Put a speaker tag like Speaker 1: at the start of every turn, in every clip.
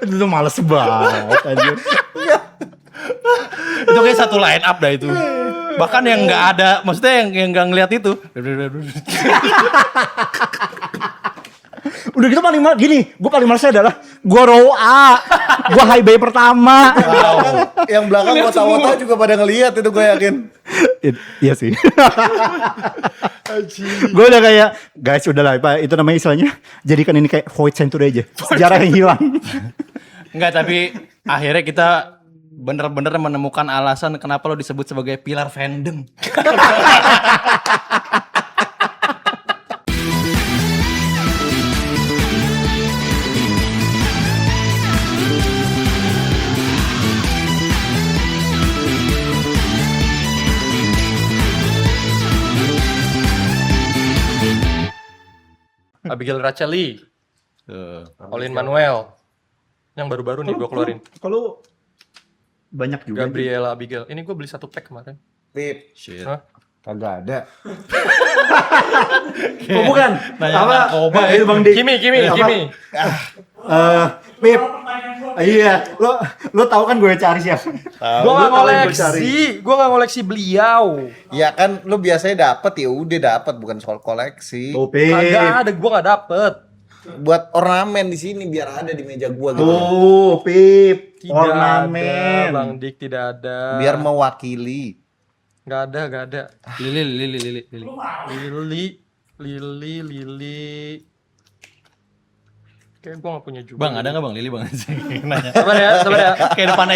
Speaker 1: Itu tuh males banget anjir.
Speaker 2: Itu kayak satu line up dah itu. Bahkan yang nggak ada, maksudnya yang nggak ngeliat itu.
Speaker 1: Udah gitu paling males gini, gue paling malesnya adalah gue row A, gue high bay pertama.
Speaker 3: Yang belakang wota-wota juga pada ngelihat itu gue yakin.
Speaker 1: Iya sih. Gue udah kayak guys udahlah Pak, itu namanya istilahnya jadikan ini kayak void century aja, sejarah yang hilang.
Speaker 2: Enggak, tapi akhirnya kita bener-bener menemukan alasan kenapa lo disebut sebagai pilar fandom.
Speaker 4: Abigail Racheli, Olin Manuel, yang baru-baru nih gue keluarin.
Speaker 1: Kalau banyak juga.
Speaker 4: Gabriela Abigail, ini gue beli 1 pack kemarin.
Speaker 3: Pip,
Speaker 2: Shit.
Speaker 4: Hah?
Speaker 3: kagak ada.
Speaker 1: Oh bukan.
Speaker 2: Nanya
Speaker 1: Apa?
Speaker 2: narkoba
Speaker 1: Itu Bang Dik.
Speaker 4: Kimi.
Speaker 1: Pip. Iya, lo tahu kan gue cari siapa?
Speaker 4: Gue nggak ngoleksi beliau.
Speaker 3: Ya kan lu biasanya dapet, ya udah dapet, bukan soal koleksi.
Speaker 1: Oh, Pip.
Speaker 4: Kagak ada, gue nggak dapet.
Speaker 3: Buat ornamen di sini biar ada di meja gua gitu.
Speaker 1: Oh, Pip.
Speaker 4: Tidak
Speaker 1: Ornamen.
Speaker 4: ada, Bang Dik, tidak ada.
Speaker 3: Biar mewakili.
Speaker 4: Nggak ada.
Speaker 2: Lili.
Speaker 4: Kayak gue nggak punya juga.
Speaker 2: Bang, ada nggak Bang Lili Bang? Nanya.
Speaker 4: Sabar ya.
Speaker 2: Kayak depan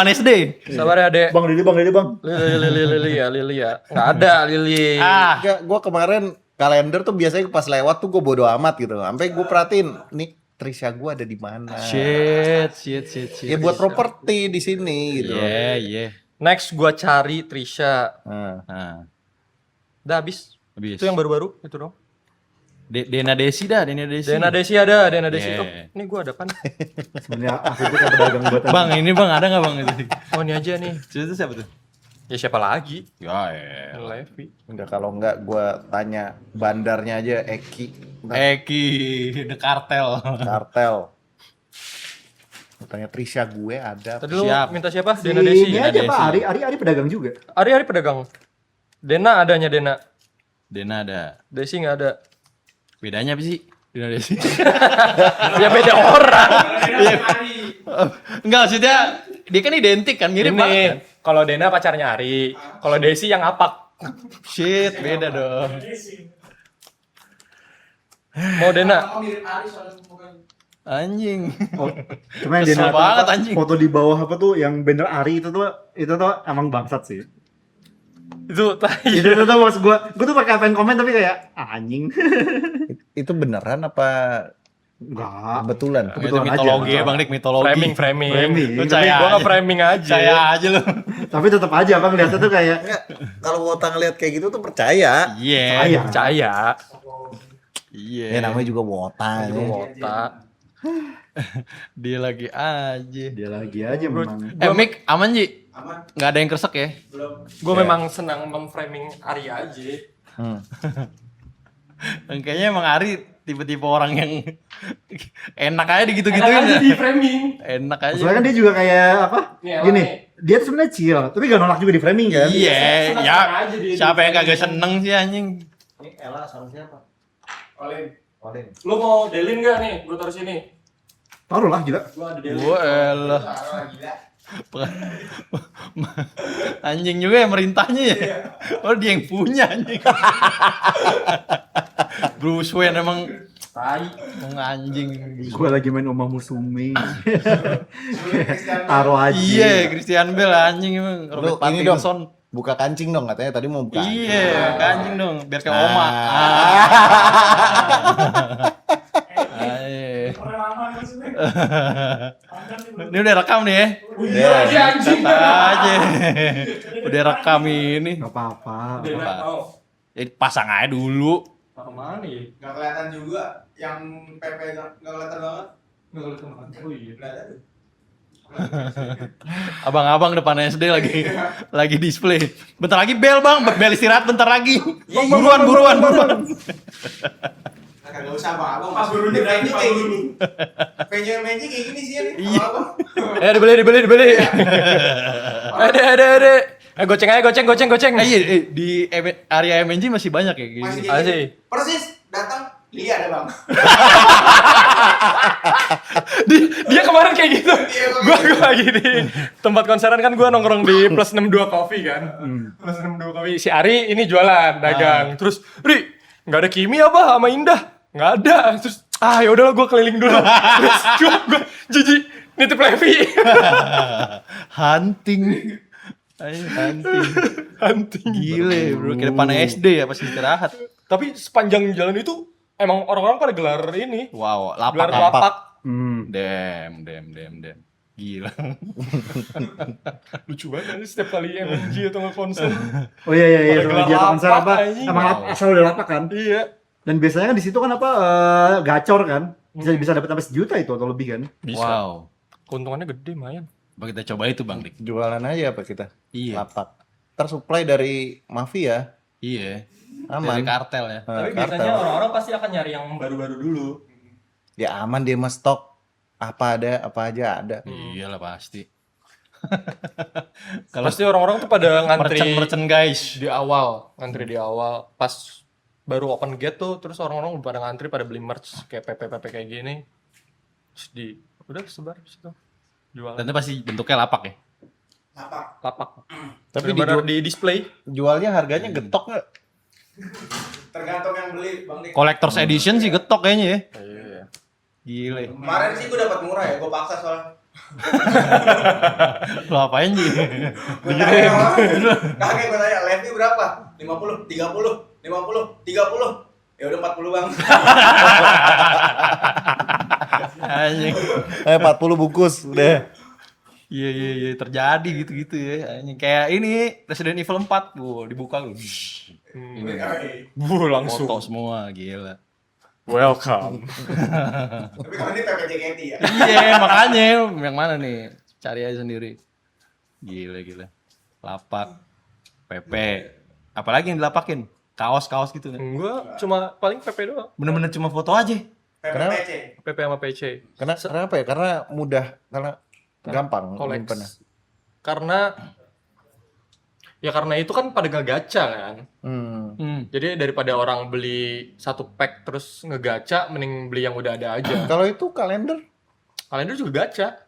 Speaker 2: SD.
Speaker 4: Sabar ya, Dek.
Speaker 1: Bang Lili, Bang.
Speaker 4: Lili ya. Nggak ada, Lili.
Speaker 3: Enggak, gua kemarin kalender tuh biasanya pas lewat tuh gua bodo amat gitu. Sampai gua perhatiin nih Trisha gua ada di mana.
Speaker 2: Shit.
Speaker 3: Ya buat properti di sini gitu.
Speaker 2: Iya.
Speaker 4: Next gue cari Trisha.
Speaker 2: Nah,
Speaker 4: Udah habis.
Speaker 2: habis.
Speaker 4: Itu yang baru-baru, itu dong.
Speaker 2: Dena Desi.
Speaker 4: Dena Desi ada, Dena Desi.
Speaker 2: Yeah.
Speaker 4: Oh, ini gue ada pan.
Speaker 1: Sebenarnya aku itu kan pedagang buat
Speaker 2: Bang, ini Bang ada nggak Bang itu?
Speaker 4: Oh, ini aja nih.
Speaker 2: Itu siapa tuh?
Speaker 4: Ya siapa lagi?
Speaker 2: Ya,
Speaker 4: Levi.
Speaker 3: Enggak, kalau enggak gua tanya bandarnya aja Eki.
Speaker 2: Eki, The Cartel.
Speaker 3: Kartel. Gua tanya Trisha gue ada.
Speaker 4: Tadi lu
Speaker 2: Siap.
Speaker 4: minta siapa? Dena Desi.
Speaker 1: Ini aja Pak, Ari pedagang juga.
Speaker 4: Ari pedagang. Dena adanya Dena.
Speaker 2: Dena ada.
Speaker 4: Desi nggak ada.
Speaker 2: Bedanya apa sih? Dena Desi.
Speaker 4: Ya beda orang.
Speaker 2: Enggak, maksudnya dia kan identik kan, mirip banget.
Speaker 4: Ini
Speaker 2: Kan?
Speaker 4: kalau Dena pacarnya Ari, kalau Desi yang apak.
Speaker 2: Shit, beda dong.
Speaker 4: Mau Dena?
Speaker 2: Anjing.
Speaker 1: Cuma yang
Speaker 2: Kesel
Speaker 1: dia
Speaker 2: banget, anjing.
Speaker 1: foto di bawah apa tuh yang banner Ari itu tuh emang bangsat sih.
Speaker 4: Itu tai.
Speaker 1: Itu tuh maksud gue tuh pakai pengen komen tapi kayak anjing.
Speaker 3: Itu beneran apa
Speaker 1: Enggak.
Speaker 3: kebetulan?
Speaker 2: Itu
Speaker 1: Kebetulan aja.
Speaker 2: mitologi ya Bang Dik, mitologi.
Speaker 4: Framing.
Speaker 1: Framing.
Speaker 2: Lu
Speaker 4: Gua
Speaker 2: percaya
Speaker 4: nggak
Speaker 2: aja.
Speaker 4: framing aja.
Speaker 2: Percaya aja lu.
Speaker 1: Tapi tetap aja Bang lihatnya tuh kayak
Speaker 3: Enggak, kalau Wota ngeliat kayak gitu tuh percaya.
Speaker 2: Iya.
Speaker 4: Percaya.
Speaker 2: Iya.
Speaker 3: Ya namanya juga Wota.
Speaker 4: Itu
Speaker 3: ya.
Speaker 4: Wota.
Speaker 2: Dia lagi aja.
Speaker 1: dia lagi aja memang.
Speaker 2: Mik, aman Ji? Aman. Nggak ada yang kresek ya?
Speaker 4: Gue memang senang memframing Ari aja.
Speaker 2: Kayaknya emang Ari tipe-tipe orang yang enak aja digitu-gituin ya.
Speaker 4: di framing.
Speaker 2: Enak aja.
Speaker 1: Soalnya kan dia juga kayak apa?
Speaker 4: Nih,
Speaker 1: Gini,
Speaker 4: nih.
Speaker 1: dia tuh sebenarnya chill, tapi gak nolak juga di framing kan?
Speaker 2: Iya,
Speaker 4: seneng
Speaker 2: ya.
Speaker 4: aja dia
Speaker 2: Siapa yang
Speaker 4: di-framing.
Speaker 2: kagak seneng sih anjing?
Speaker 3: Ini Ella sama siapa?
Speaker 4: Olin.
Speaker 3: Olin.
Speaker 4: Lu mau delin gak nih? Gue taruh sini.
Speaker 1: Taruh lah gila.
Speaker 4: Gue ada delin.
Speaker 2: Gua elah. Anjing juga yang merintahnya ya. Oh dia yang punya anjing. Bruce Wayne emang
Speaker 4: Tai.
Speaker 2: emang anjing.
Speaker 1: Gue lagi main Oma Musume. Taruh aja.
Speaker 2: Iya, Christian Bale anjing emang.
Speaker 3: Lu
Speaker 2: Robert
Speaker 3: ini dong.
Speaker 2: Pattinson.
Speaker 3: Buka kancing dong katanya tadi mau buka.
Speaker 2: Iya, anjing dong, biar kayak Oma. Ayo. Ini udah rekam nih ya.
Speaker 4: Iya anjing.
Speaker 2: Kata aja. Udah rekam ini.
Speaker 1: Gak apa-apa.
Speaker 4: Dena mau.
Speaker 2: Pasang aja dulu.
Speaker 4: Kemana ya?
Speaker 5: Gak kelihatan juga yang PP gak kelihatan banget.
Speaker 4: Nggak kelihatan. Oh iya.
Speaker 5: Kelihatan tuh.
Speaker 2: Abang-abang depan SD lagi display. Bentar lagi bel Bang, bel istirahat bentar lagi. Buruan.
Speaker 5: Kagak usah abang Mas Guru nih venue kayak gini. Venue kayak gini sih nih.
Speaker 2: Iya.
Speaker 4: Dibeli. Ada. Goceng aja, goceng.
Speaker 2: Iya, di area MNG masih banyak ya gini.
Speaker 5: Masih
Speaker 4: Asik.
Speaker 5: gini. Persis datang Lia ada bang.
Speaker 4: Dia kemarin kayak gitu.
Speaker 5: Iya,
Speaker 4: Gua lagi di tempat konseran kan gua nongkrong di Plus 62 Coffee kan. Plus 62 Coffee. Si Ari ini jualan, dagang. Terus, "Ri, enggak ada Kimi apa sama Indah?" "Enggak ada." Terus, ya udahlah gua keliling dulu. Terus gua jijik nitip Levi.
Speaker 2: Hunting. Ayo hunting. Gile, bro. Kayak depan SD ya pas istirahat.
Speaker 4: Tapi sepanjang jalan itu emang orang-orang pada gelar ini.
Speaker 2: Wow,
Speaker 4: Gelar
Speaker 2: lapak.
Speaker 4: lapak.
Speaker 2: Damn. Gila.
Speaker 4: Lucu banget ini setiap kali MNG atau nggak konser.
Speaker 1: Oh iya,
Speaker 4: Pada gelar
Speaker 1: dia konser
Speaker 4: lapak,
Speaker 1: apa?
Speaker 4: anjing.
Speaker 1: Emang asal udah lapak kan?
Speaker 4: Iya.
Speaker 1: Dan biasanya kan di situ kan gacor kan? Bisa dapat sampai sejuta itu atau lebih kan?
Speaker 4: Bisa.
Speaker 2: Wow.
Speaker 4: Keuntungannya gede, lumayan.
Speaker 2: Coba kita coba itu Bang Dik.
Speaker 3: Jualan aja apa kita?
Speaker 2: Iya.
Speaker 3: Lapak. Tersuplai dari mafia.
Speaker 2: Iya.
Speaker 3: Aman.
Speaker 2: Dari kartel ya.
Speaker 4: Tapi
Speaker 3: Kartel.
Speaker 4: biasanya orang-orang pasti akan nyari yang baru-baru dulu.
Speaker 3: Ya aman dia mah stok. Apa aja ada.
Speaker 2: Iyalah pasti.
Speaker 4: Pasti orang-orang tuh pada ngantri
Speaker 2: Merchant guys.
Speaker 4: di awal, pas baru open gate tuh, terus orang-orang pada ngantri pada beli merch kayak PP kayak gini. Terus udah sebar situ. Jualan
Speaker 2: Dan itu pasti bentuknya lapak ya.
Speaker 4: lapak.
Speaker 3: Tapi
Speaker 4: Bener-bener di display.
Speaker 3: jualnya harganya getok nggak?
Speaker 5: Tergantung yang beli bang Dik.
Speaker 2: Collector's edition sih getok kayaknya ya.
Speaker 4: Iya.
Speaker 2: Gile.
Speaker 5: Kemarin sih gue dapat murah ya, gue paksa soalnya.
Speaker 2: Lo apain sih?
Speaker 5: Kakek gue tanya, Levi berapa? 50, 30, 50, 30. Ya udah 40 bang.
Speaker 2: Anjing.
Speaker 3: 40 bungkus udah.
Speaker 2: Iya terjadi gitu ya. Anjing kayak ini Resident Evil 4 dibuka lu.
Speaker 4: Langsung.
Speaker 2: Foto semua gila.
Speaker 4: Welcome.
Speaker 5: Tapi kalau ini PPJKT ya.
Speaker 2: Iya, makanya yang mana nih? Cari aja sendiri. Gila. Lapak, PP. Apalagi yang dilapakin? Kaos gitu kan.
Speaker 4: Gua cuma paling PP doang.
Speaker 2: Bener-bener cuma foto aja.
Speaker 5: PPC.
Speaker 4: PP sama PC.
Speaker 3: Kenapa ya? Karena mudah, karena gampang.
Speaker 4: Koleks.
Speaker 3: nyimpennya.
Speaker 4: Karena itu kan pada ngegacha kan. Jadi daripada orang beli satu pack terus ngegacha, mending beli yang udah ada aja.
Speaker 3: Kalau itu kalender?
Speaker 4: Kalender juga gacha.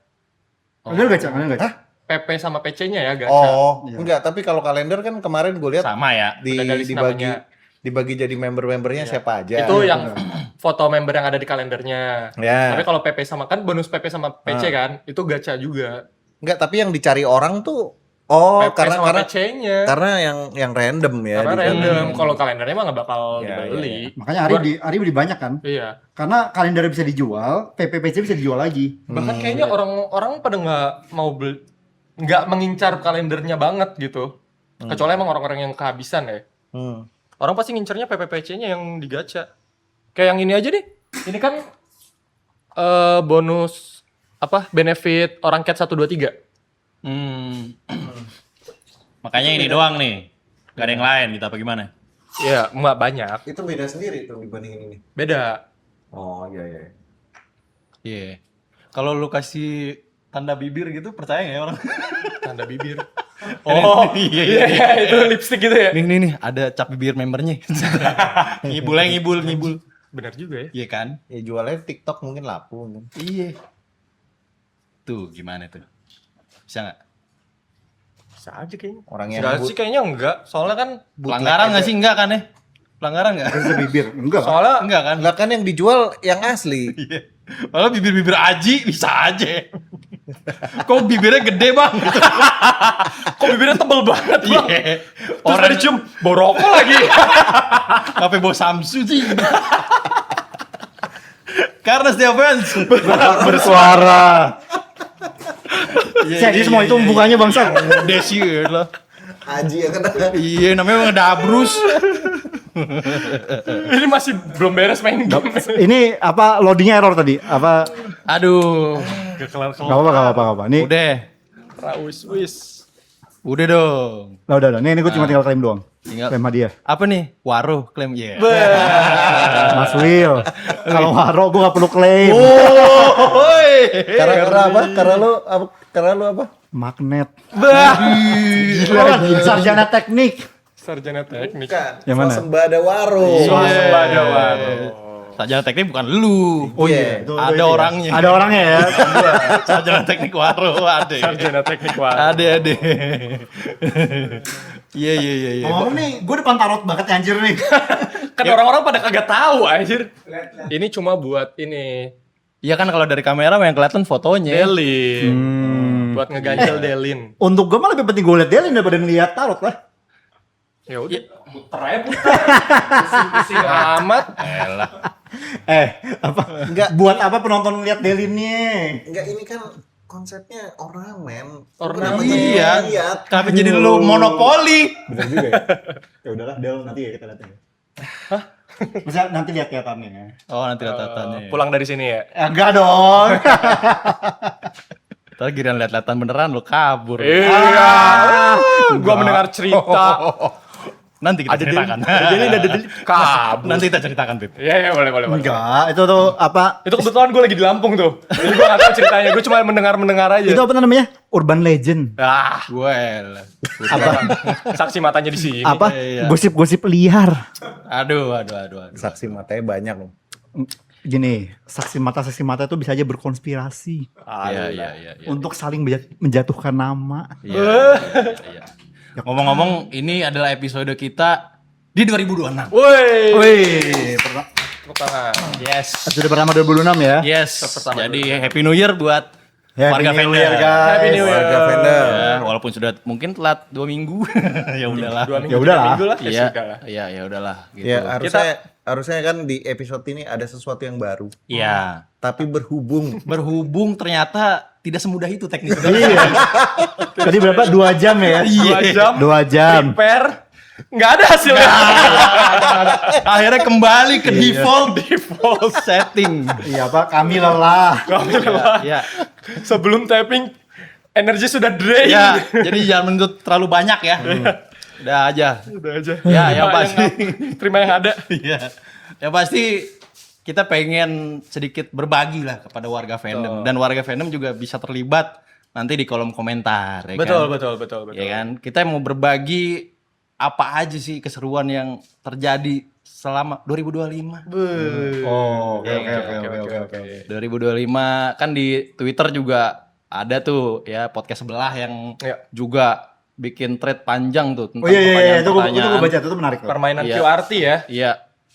Speaker 1: Kalian gacha?
Speaker 4: PP sama PC-nya ya gacha.
Speaker 3: Oh,
Speaker 1: Iya.
Speaker 3: enggak. Tapi kalau kalender kan kemarin gue lihat
Speaker 2: Sama ya.
Speaker 4: Udah ada list namanya.
Speaker 3: dibagi jadi member-membernya siapa aja.
Speaker 4: Itu yang foto member yang ada di kalendernya.
Speaker 3: Ya.
Speaker 4: Tapi kalau PP sama kan bonus PP sama PC kan, itu gacha juga.
Speaker 3: Enggak, tapi yang dicari orang tuh
Speaker 4: PP
Speaker 3: karena
Speaker 4: sama PC-nya.
Speaker 3: karena yang random ya.
Speaker 4: Karena
Speaker 3: di-
Speaker 4: random. Kalau kalendernya mah nggak bakal
Speaker 3: Ya,
Speaker 4: dibeli.
Speaker 1: Makanya Ari beli banyak kan?
Speaker 4: Iya.
Speaker 1: Karena kalender bisa dijual, PPPC bisa dijual lagi.
Speaker 4: Bahkan kayaknya orang-orang pada nggak mengincar kalendernya banget gitu. Kecuali emang orang-orang yang kehabisan ya.
Speaker 3: Hmm.
Speaker 4: Orang pasti ngincernya PPPC-nya yang digacha. Kayak yang ini aja deh. Ini kan bonus benefit orang cat 123.
Speaker 2: Makanya ini doang nih. Gak ada yang lain gitu apa gimana?
Speaker 4: Iya, nggak banyak.
Speaker 3: Itu beda sendiri tuh dibandingin ini.
Speaker 4: Beda.
Speaker 3: Oh, iya.
Speaker 2: Iya. Kalau lu kasih tanda bibir gitu percaya nggak ya orang?
Speaker 4: Tanda bibir.
Speaker 2: Oh iya.
Speaker 4: Itu lipstick gitu ya.
Speaker 2: Nih ada cap bibir membernya. ngibul.
Speaker 4: Benar juga ya.
Speaker 2: Iya kan?
Speaker 3: Ya jualnya TikTok mungkin laku. Mungkin.
Speaker 2: Iya. Tuh gimana tuh? Bisa nggak?
Speaker 4: Bisa aja kayaknya.
Speaker 3: Orang yang
Speaker 4: Enggak sih kayaknya enggak. Soalnya kan
Speaker 2: Pelanggaran nggak sih? Enggak kan ya? Pelanggaran nggak?
Speaker 1: Terus bibir. Enggak.
Speaker 4: soalnya
Speaker 2: Enggak kan?
Speaker 3: Lah kan yang dijual yang asli.
Speaker 2: Iya. Malah bibir-bibir aji bisa aja. Kok bibirnya gede bang?
Speaker 4: kok bibirnya tebel banget, Bang.
Speaker 2: Iya.
Speaker 4: Terus
Speaker 2: Orang
Speaker 4: tadi cium bau rokok lagi.
Speaker 2: kafe bawa Samsu sih. Karena setiap fans
Speaker 1: Bersuara.
Speaker 2: Iya,
Speaker 1: Serius semua itu bukannya bangsa.
Speaker 2: Desi lah.
Speaker 3: Haji ya kena.
Speaker 2: Iya namanya ngedabrus.
Speaker 4: Ini masih belum beres main game.
Speaker 1: Ini loadingnya error tadi?
Speaker 2: Aduh.
Speaker 4: Gak kelar-kelar.
Speaker 1: Gak apa-apa. Ini
Speaker 2: Udah.
Speaker 4: Rawis wis.
Speaker 2: Udah dong.
Speaker 1: Lah udah. Nih gue cuma tinggal klaim doang.
Speaker 2: Tinggal.
Speaker 1: Klaim hadiah.
Speaker 2: Apa nih? Waruh klaim ya.
Speaker 1: Mas Will. Kalau Waro gue gak perlu klaim.
Speaker 3: Karena lu apa?
Speaker 1: Magnet.
Speaker 2: Gila.
Speaker 1: Sarjana teknik.
Speaker 4: Sarjana teknik.
Speaker 1: Yang mana?
Speaker 3: Swasembada warung.
Speaker 4: Swasembada warung.
Speaker 2: Sarjana teknik bukan lu.
Speaker 1: Oh iya. Itu
Speaker 2: Ada
Speaker 1: ya.
Speaker 2: orangnya.
Speaker 1: Ada orangnya ya.
Speaker 2: Sarjana teknik waruh ada.
Speaker 4: Sarjana teknik warung.
Speaker 2: Ada. Iya.
Speaker 1: Ngomong nih, gue depan tarot banget ya, anjir nih.
Speaker 4: Kan orang-orang pada kagak tahu anjir. Ini cuma buat ini
Speaker 2: Iya kan kalau dari kamera yang kelihatan fotonya.
Speaker 4: Delin. Buat ngeganjel Delin.
Speaker 1: Untuk gue mah lebih penting gue liat Delin daripada ngeliat tarot lah.
Speaker 4: Ya udah, puter aja puter. Pusing-pusing amat.
Speaker 2: Elah.
Speaker 1: Apa?
Speaker 3: Enggak.
Speaker 1: Buat apa penonton ngeliat Delinnya?
Speaker 3: Enggak, ini kan konsepnya ornamen.
Speaker 4: Ornamen.
Speaker 2: Iya.
Speaker 3: Lihat.
Speaker 2: Kenapa jadi lu monopoli?
Speaker 1: Bener juga ya? Ya udahlah, Del, nanti ya kita lihat ya. Hah? Bisa nanti lihat kelihatannya.
Speaker 2: Oh nanti lihat-lihatannya.
Speaker 4: Pulang dari sini ya.
Speaker 1: Enggak dong.
Speaker 2: Ntar giliran lihat-lihatan beneran lu kabur.
Speaker 4: Iya. Gua mendengar cerita.
Speaker 2: Nanti kita ceritakan.
Speaker 4: Ada Delin kabur.
Speaker 2: Nanti kita ceritakan, Pip.
Speaker 4: Iya, boleh.
Speaker 1: Enggak, itu tuh apa?
Speaker 4: Itu kebetulan gue lagi di Lampung tuh. Jadi gue gak tahu ceritanya, gue cuma mendengar aja.
Speaker 1: Itu apa namanya? Urban legend.
Speaker 2: Well.
Speaker 1: Apa?
Speaker 4: Saksi matanya di sini.
Speaker 1: Apa?
Speaker 2: Iya.
Speaker 1: Gosip-gosip liar.
Speaker 2: Aduh.
Speaker 3: Saksi matanya banyak loh.
Speaker 1: Gini, saksi mata itu bisa aja berkonspirasi
Speaker 2: Iya.
Speaker 1: untuk saling menjatuhkan nama.
Speaker 2: Iya. Ngomong-ngomong, ini adalah episode kita di 2026.
Speaker 1: Wih,
Speaker 4: Tepuk tangan.
Speaker 2: Yes.
Speaker 1: sudah pertama 2006 ya.
Speaker 2: Yes. Jadi Happy New Year buat warga
Speaker 1: Happy New
Speaker 2: Fender.
Speaker 1: Year, guys.
Speaker 4: Happy New Year.
Speaker 3: Warga Fender.
Speaker 2: Ya, walaupun sudah mungkin telat 2 minggu. Ya udahlah.
Speaker 4: 2 minggu,
Speaker 1: Ya udahlah.
Speaker 4: 3 minggu lah.
Speaker 2: Iya.
Speaker 4: sudah lah.
Speaker 2: Iya, ya udahlah gitu.
Speaker 3: Ya harusnya kan di episode ini ada sesuatu yang baru.
Speaker 2: Iya.
Speaker 3: Tapi berhubung
Speaker 2: Ternyata tidak semudah itu teknik.
Speaker 1: Iya. Tadi berapa? 2 jam ya?
Speaker 4: 2 jam.
Speaker 1: 2 jam.
Speaker 4: Prepare. Nggak ada hasilnya.
Speaker 2: Akhirnya kembali ke default setting.
Speaker 1: Iya Pak, kami lelah.
Speaker 2: Iya.
Speaker 4: Sebelum tapping, energi sudah drain.
Speaker 2: Ya, jadi jangan menuntut terlalu banyak ya. Udah aja.
Speaker 4: Udah aja.
Speaker 2: Ya, yang
Speaker 4: Terima
Speaker 2: pasti.
Speaker 4: Terima yang ada.
Speaker 2: Iya. Yang pasti kita pengen sedikit berbagi lah kepada warga fandom, dan warga fandom juga bisa terlibat nanti di kolom komentar ya
Speaker 4: Betul.
Speaker 2: kan? Ya kan? Kita mau berbagi apa aja sih keseruan yang terjadi selama 2025.
Speaker 1: Oh,
Speaker 4: Oke.
Speaker 2: 2025 kan di Twitter juga ada tuh ya podcast sebelah yang
Speaker 4: Iya.
Speaker 2: juga bikin thread panjang tuh tentang
Speaker 1: Oh iya, itu gue
Speaker 2: pertanyaan-pertanyaan.
Speaker 1: baca, itu menarik.
Speaker 4: Permainan
Speaker 2: Iya.
Speaker 4: QRT ya.
Speaker 2: Iya.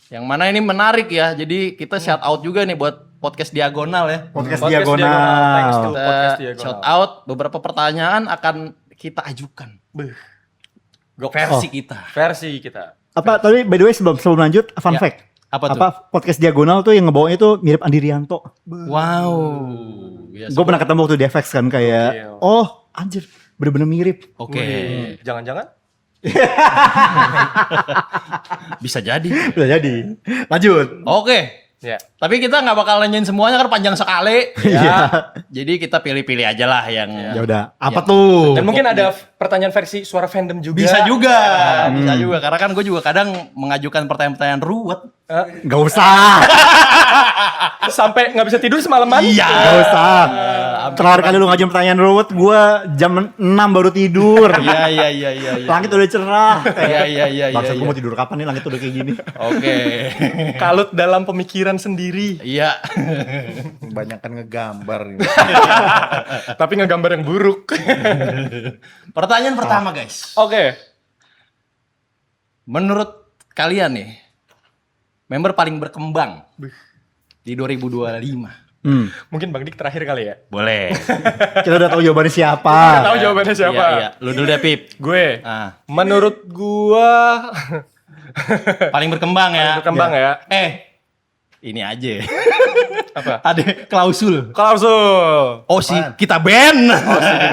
Speaker 2: Yang mana ini menarik ya. Jadi kita shout out juga nih buat podcast diagonal ya.
Speaker 1: Podcast
Speaker 4: Thanks to
Speaker 1: diagonal.
Speaker 4: podcast
Speaker 2: Kita
Speaker 4: diagonal.
Speaker 2: shout out beberapa pertanyaan akan kita ajukan. Versi kita.
Speaker 4: Versi kita.
Speaker 1: Apa tadi by the way sebelum lanjut fun
Speaker 2: Ya.
Speaker 1: fact.
Speaker 2: Apa tuh?
Speaker 1: Podcast diagonal tuh yang ngebawanya tuh mirip Andi Rianto.
Speaker 2: Wow. Ya,
Speaker 1: Gue pernah ketemu waktu di FX kan kayak,
Speaker 4: Gokil.
Speaker 1: oh anjir, bener-bener mirip.
Speaker 2: Oke.
Speaker 4: Jangan-jangan?
Speaker 2: Bisa jadi.
Speaker 1: Udah jadi. Lanjut.
Speaker 2: Oke.
Speaker 4: Ya.
Speaker 2: Tapi kita nggak bakal nanyain semuanya kan panjang sekali. Ya. Jadi kita pilih-pilih aja lah yang
Speaker 1: Ya udah. Apa tuh?
Speaker 4: Dan mungkin ada pertanyaan versi suara fandom juga.
Speaker 2: bisa juga. Bisa juga. Karena kan gue juga kadang mengajukan pertanyaan-pertanyaan ruwet.
Speaker 1: Gak usah.
Speaker 4: Sampai nggak bisa tidur semalaman.
Speaker 2: Iya.
Speaker 1: Gak usah. Terakhir kali lu ngajuin pertanyaan ruwet, gue jam 6 baru tidur.
Speaker 2: Iya.
Speaker 1: Langit udah cerah.
Speaker 2: Iya.
Speaker 1: Maksud gue mau tidur kapan nih langit udah kayak gini.
Speaker 2: Oke.
Speaker 4: Kalut dalam pemikiran sendiri.
Speaker 2: Iya.
Speaker 3: Kebanyakan ngegambar nih.
Speaker 4: Tapi ngegambar yang buruk.
Speaker 2: Pertanyaan pertama guys.
Speaker 4: Oke.
Speaker 2: Menurut kalian nih, member paling berkembang di 2025?
Speaker 4: Mungkin Bang Dik terakhir kali ya.
Speaker 2: Boleh.
Speaker 1: Kita udah tahu jawabannya siapa.
Speaker 4: Tahu jawabannya siapa?
Speaker 2: Iya. Lu dulu deh, Pip.
Speaker 4: Gue.
Speaker 2: Ah,
Speaker 4: Menurut gua
Speaker 2: paling berkembang ya.
Speaker 4: Paling berkembang ya.
Speaker 2: Ini aja.
Speaker 4: Apa?
Speaker 2: Ada klausul.
Speaker 4: Klausul.
Speaker 2: Oh sih, kita ban.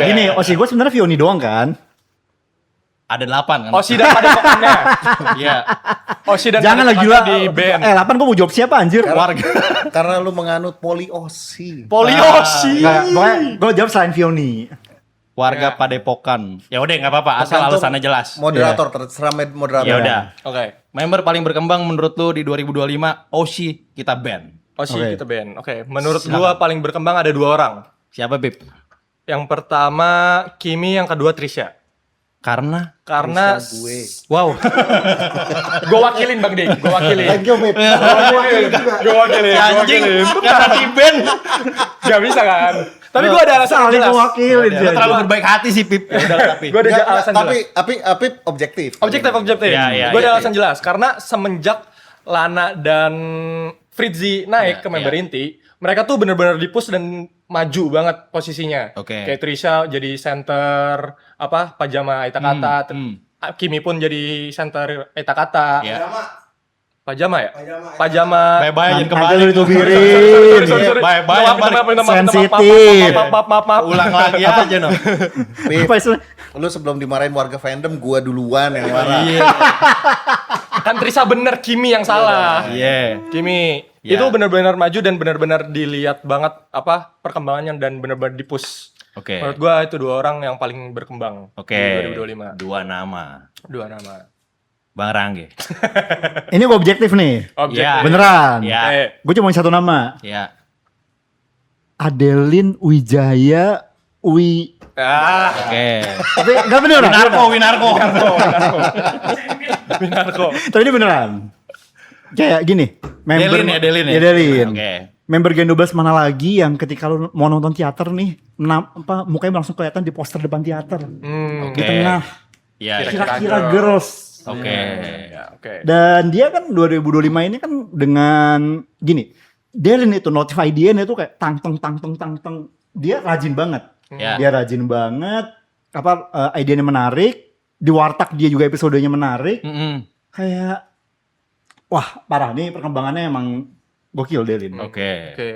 Speaker 1: Gini, Osi gue sebenarnya Vioni doang kan.
Speaker 2: Ada 8 kan?
Speaker 4: Osi dan padepokannya.
Speaker 2: Iya.
Speaker 4: Osi dan
Speaker 1: Jangan lah gila.
Speaker 4: padepokannya di band.
Speaker 1: 8 gue mau jawab siapa anjir?
Speaker 2: Warga.
Speaker 3: Karena lu menganut poli Osi.
Speaker 4: Poliosi.
Speaker 1: Nggak, pokoknya gue jawab selain Vioni.
Speaker 2: Warga Padepokan. Ya udah nggak apa-apa, asal
Speaker 3: Tergantung
Speaker 2: alasannya jelas.
Speaker 3: Moderator, terserah moderator.
Speaker 2: Ya udah.
Speaker 4: Oke.
Speaker 2: Member paling berkembang menurut lu di 2025 Oshi kita band.
Speaker 4: Oshi
Speaker 1: Oke.
Speaker 4: kita band. Oke. Menurut gua paling berkembang ada 2 orang.
Speaker 2: Siapa Bib?
Speaker 4: Yang pertama Kimi, yang kedua Trisha.
Speaker 2: Karena
Speaker 4: Karena
Speaker 3: gue.
Speaker 2: wow.
Speaker 4: gue wakilin Bang Dik, gue wakilin.
Speaker 3: Thank you, Beb.
Speaker 4: Gue wakilin.
Speaker 2: Anjing, karena di band.
Speaker 4: Gak bisa kan? Tapi gue ada alasan yang
Speaker 1: Saling
Speaker 4: jelas.
Speaker 1: mewakili
Speaker 2: Lu
Speaker 1: dia.
Speaker 2: terlalu berbaik hati sih Pip. Ya udah tapi.
Speaker 4: Gue ada alasan
Speaker 3: Tapi
Speaker 4: jelas.
Speaker 3: objektif.
Speaker 4: Objektif.
Speaker 2: Ya, ya,
Speaker 4: Gue ada
Speaker 2: ya,
Speaker 4: alasan jelas. Karena semenjak Lana dan Fritzy naik
Speaker 2: Ya,
Speaker 4: ke member
Speaker 2: ya.
Speaker 4: inti, mereka tuh bener-bener di-push dan maju banget posisinya.
Speaker 2: Oke.
Speaker 4: Kayak Trisha jadi center pajama Aita Kata. Kimi pun jadi center Aita Kata.
Speaker 2: Ya.
Speaker 4: Pajama ya?
Speaker 5: Pajama.
Speaker 4: Pajama.
Speaker 2: Bye-bye jangan
Speaker 1: Nanti
Speaker 2: kembali.
Speaker 1: lu ditubirin.
Speaker 4: Sorry.
Speaker 2: Bye-bye,
Speaker 4: Maaf,
Speaker 2: balik.
Speaker 1: Sensitif.
Speaker 4: Maaf.
Speaker 2: Ulang lagi aja no.
Speaker 3: Beb,
Speaker 1: Apa istilah?
Speaker 3: lu sebelum dimarahin warga fandom, gua duluan yang marah.
Speaker 2: Iya.
Speaker 4: Kan Trisha bener, Kimi yang salah.
Speaker 2: Iya.
Speaker 4: Kimi
Speaker 2: Ya.
Speaker 4: itu benar-benar maju dan benar-benar dilihat banget perkembangannya dan benar-benar di-push.
Speaker 2: Oke.
Speaker 4: Menurut gua itu 2 orang yang paling berkembang
Speaker 2: Oke.
Speaker 4: di 2025.
Speaker 2: 2 nama.
Speaker 4: 2 nama.
Speaker 2: Bang Rangge.
Speaker 1: Ini gue objektif nih.
Speaker 4: Objektif.
Speaker 2: Ya.
Speaker 1: Beneran.
Speaker 2: Ya.
Speaker 1: Gue cuma 1 nama.
Speaker 2: Ya.
Speaker 1: Adeline Wijaya
Speaker 2: Oke.
Speaker 1: Tapi enggak beneran.
Speaker 2: Winarko.
Speaker 4: Winarko.
Speaker 1: Tapi ini beneran. Kayak gini.
Speaker 2: Delin ya.
Speaker 1: Ya, Delin.
Speaker 2: Oke.
Speaker 1: Member Gen 12 mana lagi yang ketika lu mau nonton teater nih, mukanya langsung kelihatan di poster depan teater. Di
Speaker 2: Oke.
Speaker 1: tengah.
Speaker 2: Iya.
Speaker 1: Kira-kira girls.
Speaker 2: Oke.
Speaker 4: Ya, oke.
Speaker 1: Dan dia kan 2025 ini kan dengan gini. Delin itu notify dia itu kayak tang. Dia rajin banget.
Speaker 2: Ya.
Speaker 1: Dia rajin banget. Idenya menarik. Di Warteg dia juga episodenya menarik. Kayak wah, parah nih perkembangannya emang gokil Delin.
Speaker 2: Oke.
Speaker 4: Oke.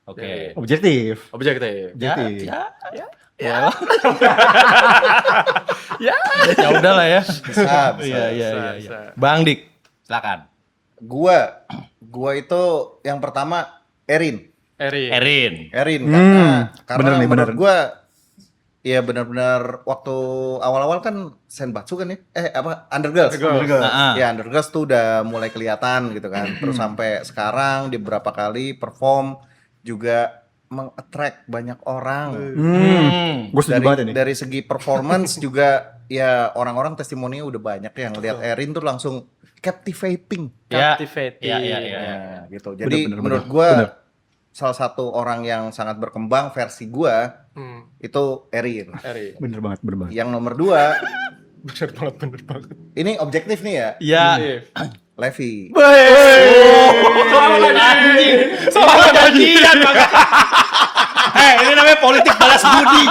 Speaker 2: Oke.
Speaker 1: Objektif.
Speaker 4: Objektif.
Speaker 1: Objektif.
Speaker 2: Ya udah lah ya.
Speaker 3: Bisa.
Speaker 2: Iya. Bang Dik, silakan.
Speaker 3: Gua itu yang pertama Erin
Speaker 2: Erin.
Speaker 3: karena
Speaker 1: bener nih,
Speaker 3: menurut
Speaker 1: bener.
Speaker 3: gua ya benar-benar waktu awal-awal kan Senbatsu kan ya Undergirls.
Speaker 2: Heeh.
Speaker 3: Ya Undergirls tuh udah mulai kelihatan gitu kan, terus sampai sekarang di beberapa kali perform juga meng-attract banyak orang.
Speaker 1: Gue setuju banget ini.
Speaker 3: Dari segi performance juga ya orang-orang testimoni udah banyak yang lihat Erin tuh langsung captivating.
Speaker 2: Ya.
Speaker 4: Captivating.
Speaker 2: Ya.
Speaker 3: Nah, gitu. Jadi
Speaker 1: bener,
Speaker 3: menurut gua salah satu orang yang sangat berkembang versi gua itu Erin.
Speaker 4: Eri.
Speaker 1: Bener banget.
Speaker 3: Yang nomor 2
Speaker 4: Bener banget.
Speaker 3: ini objektif nih ya,
Speaker 2: Ya.
Speaker 3: Levi.
Speaker 2: Soalnya gajian Bang. Ini namanya politik balas budi.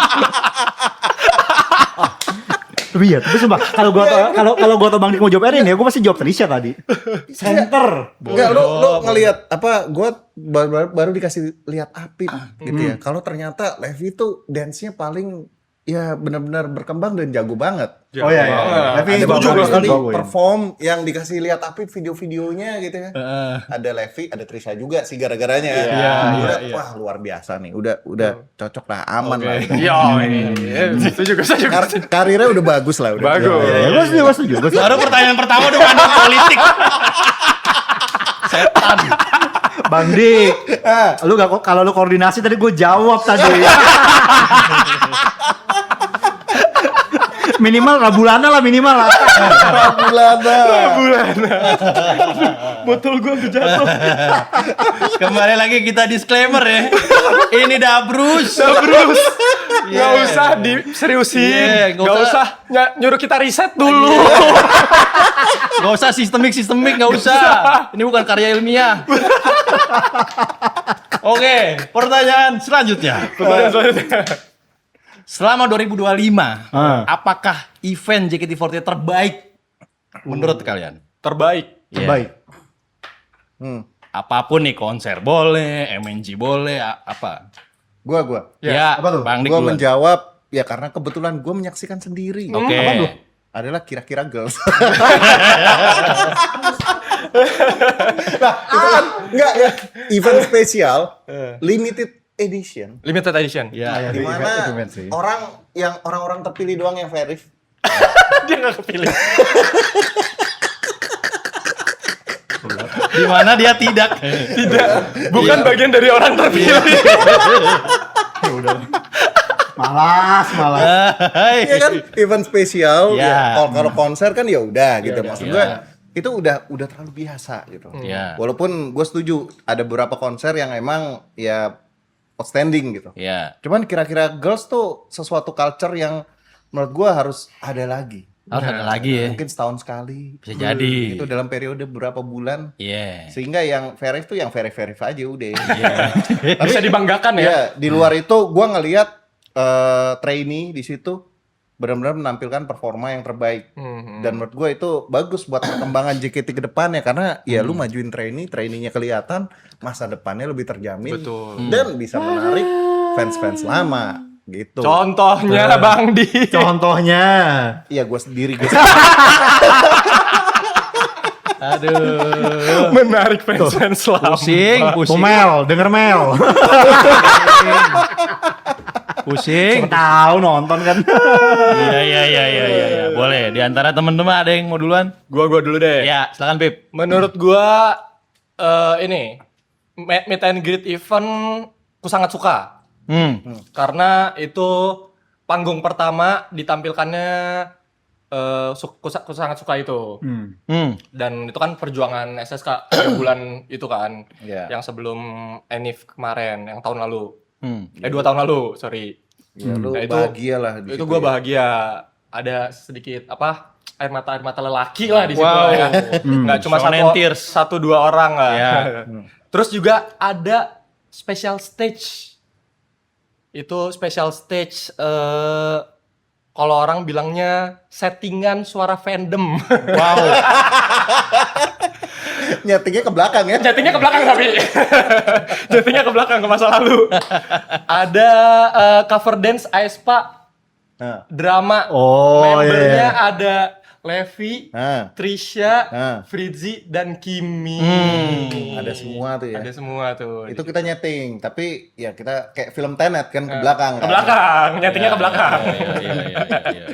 Speaker 1: Tapi ya, tapi sumpah kalau gua tau Bang Dik mau jawab Erin ya, gua pasti jawab Trisha tadi. Center.
Speaker 3: Enggak, lu ngelihat gua baru dikasih lihat Apip gitu ya. Kalau ternyata Levi tuh dance-nya paling ya benar-benar berkembang dan jago banget.
Speaker 1: Oh iya. Levi
Speaker 3: Ada
Speaker 1: bagus
Speaker 3: beberapa kali
Speaker 1: bagus.
Speaker 3: perform yang dikasih lihat Apip video-videonya gitu ya. Ada Levi, ada Trisha juga sih gara-garanya. Wah, luar biasa nih. Udah cocok lah, aman lah.
Speaker 4: Itu juga saya juga.
Speaker 3: Karirnya udah bagus lah. Udah.
Speaker 4: Bagus.
Speaker 1: Ya, gua setuju.
Speaker 2: Baru pertanyaan pertama udah ngandung politik. Setan.
Speaker 1: Bang Dik, lu gak kalau lu koordinasi tadi gue jawab tadi. Minimal Rabulana lah minimal lah.
Speaker 4: Botol gua jatuh.
Speaker 2: Kembali lagi kita disclaimer ya. Ini Dabrus.
Speaker 4: Nggak usah diseriusin.
Speaker 2: Iya, nggak
Speaker 4: Nggak
Speaker 2: usah.
Speaker 4: usah nyuruh kita riset dulu.
Speaker 2: Gak usah sistemik, gak usah. Ini bukan karya ilmiah. Oke, pertanyaan selanjutnya. Selama 2025, apakah event JKT48 terbaik menurut kalian?
Speaker 4: Terbaik.
Speaker 1: Terbaik.
Speaker 2: Apapun nih, konser boleh, MNG boleh, apa?
Speaker 3: Gua.
Speaker 2: Ya,
Speaker 1: apa tuh?
Speaker 2: Bang Dik
Speaker 3: Gua
Speaker 2: duluan.
Speaker 3: menjawab ya karena kebetulan gua menyaksikan sendiri.
Speaker 2: Oke.
Speaker 1: Apa tuh?
Speaker 3: Adalah kira-kira girls. Nah, itu kan enggak ya event spesial, limited edition.
Speaker 4: Limited edition.
Speaker 2: Ya.
Speaker 3: Di mana orang-orang terpilih doang yang verif.
Speaker 4: Dia nggak kepilih.
Speaker 2: Di mana dia tidak.
Speaker 4: Tidak. Bukan bagian dari orang terpilih.
Speaker 1: Malas.
Speaker 3: Iya kan event spesial.
Speaker 2: Ya.
Speaker 3: Kalau konser kan ya udah gitu.
Speaker 2: udah,
Speaker 3: Maksud
Speaker 2: ya.
Speaker 3: gue itu udah terlalu biasa gitu.
Speaker 2: Ya.
Speaker 3: Walaupun gue setuju ada beberapa konser yang emang ya outstanding gitu.
Speaker 2: Ya.
Speaker 3: Cuman kira-kira Girls tuh sesuatu culture yang menurut gue harus ada lagi.
Speaker 2: Harus ada lagi ya.
Speaker 3: Mungkin setahun sekali.
Speaker 2: Bisa jadi.
Speaker 3: Itu dalam periode beberapa bulan.
Speaker 2: Iya.
Speaker 3: Sehingga yang verif tuh yang verif aja udah.
Speaker 4: Bisa dibanggakan ya.
Speaker 3: Iya, di luar itu gua ngelihat trainee di situ benar-benar menampilkan performa yang terbaik. Dan menurut gua itu bagus buat perkembangan JKT ke depannya karena ya lu majuin trainee-nya kelihatan, masa depannya lebih terjamin.
Speaker 4: Betul.
Speaker 3: Dan bisa menarik fans-fans lama gitu.
Speaker 4: Contohnya Bang Di.
Speaker 1: Contohnya.
Speaker 3: Iya, gua sendiri.
Speaker 2: Aduh.
Speaker 4: Menarik fans lama.
Speaker 2: Pusing.
Speaker 1: Tuh Mel, denger Mel.
Speaker 2: Pusing.
Speaker 1: Tahu nonton kan.
Speaker 2: Iya. Boleh. Di antara teman-teman ada yang mau duluan?
Speaker 4: Gua dulu deh.
Speaker 2: Ya, silakan Pip.
Speaker 4: Menurut gua ini meet and greet event aku sangat suka. Karena itu panggung pertama ditampilkannya aku sangat suka itu. Dan itu kan perjuangan SSK 3 bulan itu kan.
Speaker 3: Iya.
Speaker 4: Yang sebelum Enif kemarin, yang tahun lalu. 2
Speaker 2: Hmm.
Speaker 4: tahun lalu, sorry.
Speaker 3: Ya, lu
Speaker 4: Nah,
Speaker 3: bahagia lah di
Speaker 4: Itu
Speaker 3: situ
Speaker 4: gua
Speaker 3: ya.
Speaker 4: bahagia. Ada sedikit air mata lelaki lah di situ
Speaker 2: Wow.
Speaker 4: ya. Nggak cuma
Speaker 2: Shonen tears.
Speaker 4: satu dua orang lah.
Speaker 2: Ya.
Speaker 4: Terus juga ada special stage. Itu special stage kalau orang bilangnya settingan suara fandom.
Speaker 2: Wow.
Speaker 3: Nyetingnya ke belakang ya.
Speaker 4: Jatuhnya ke belakang tapi. Jatuhnya ke belakang ke masa lalu. Ada cover dance Aespa
Speaker 3: Nah.
Speaker 4: drama.
Speaker 1: Oh,
Speaker 4: Membernya
Speaker 1: iya.
Speaker 4: ada Levi,
Speaker 3: Nah.
Speaker 4: Trisha,
Speaker 3: Nah.
Speaker 4: Fritzy, dan Kimi.
Speaker 3: Ada semua tuh ya.
Speaker 4: Ada semua tuh.
Speaker 3: Itu kita nyeting, tapi ya kita kayak film Tenet kan ke belakang.
Speaker 4: Ke belakang, nyetingnya ke belakang.
Speaker 2: Iya.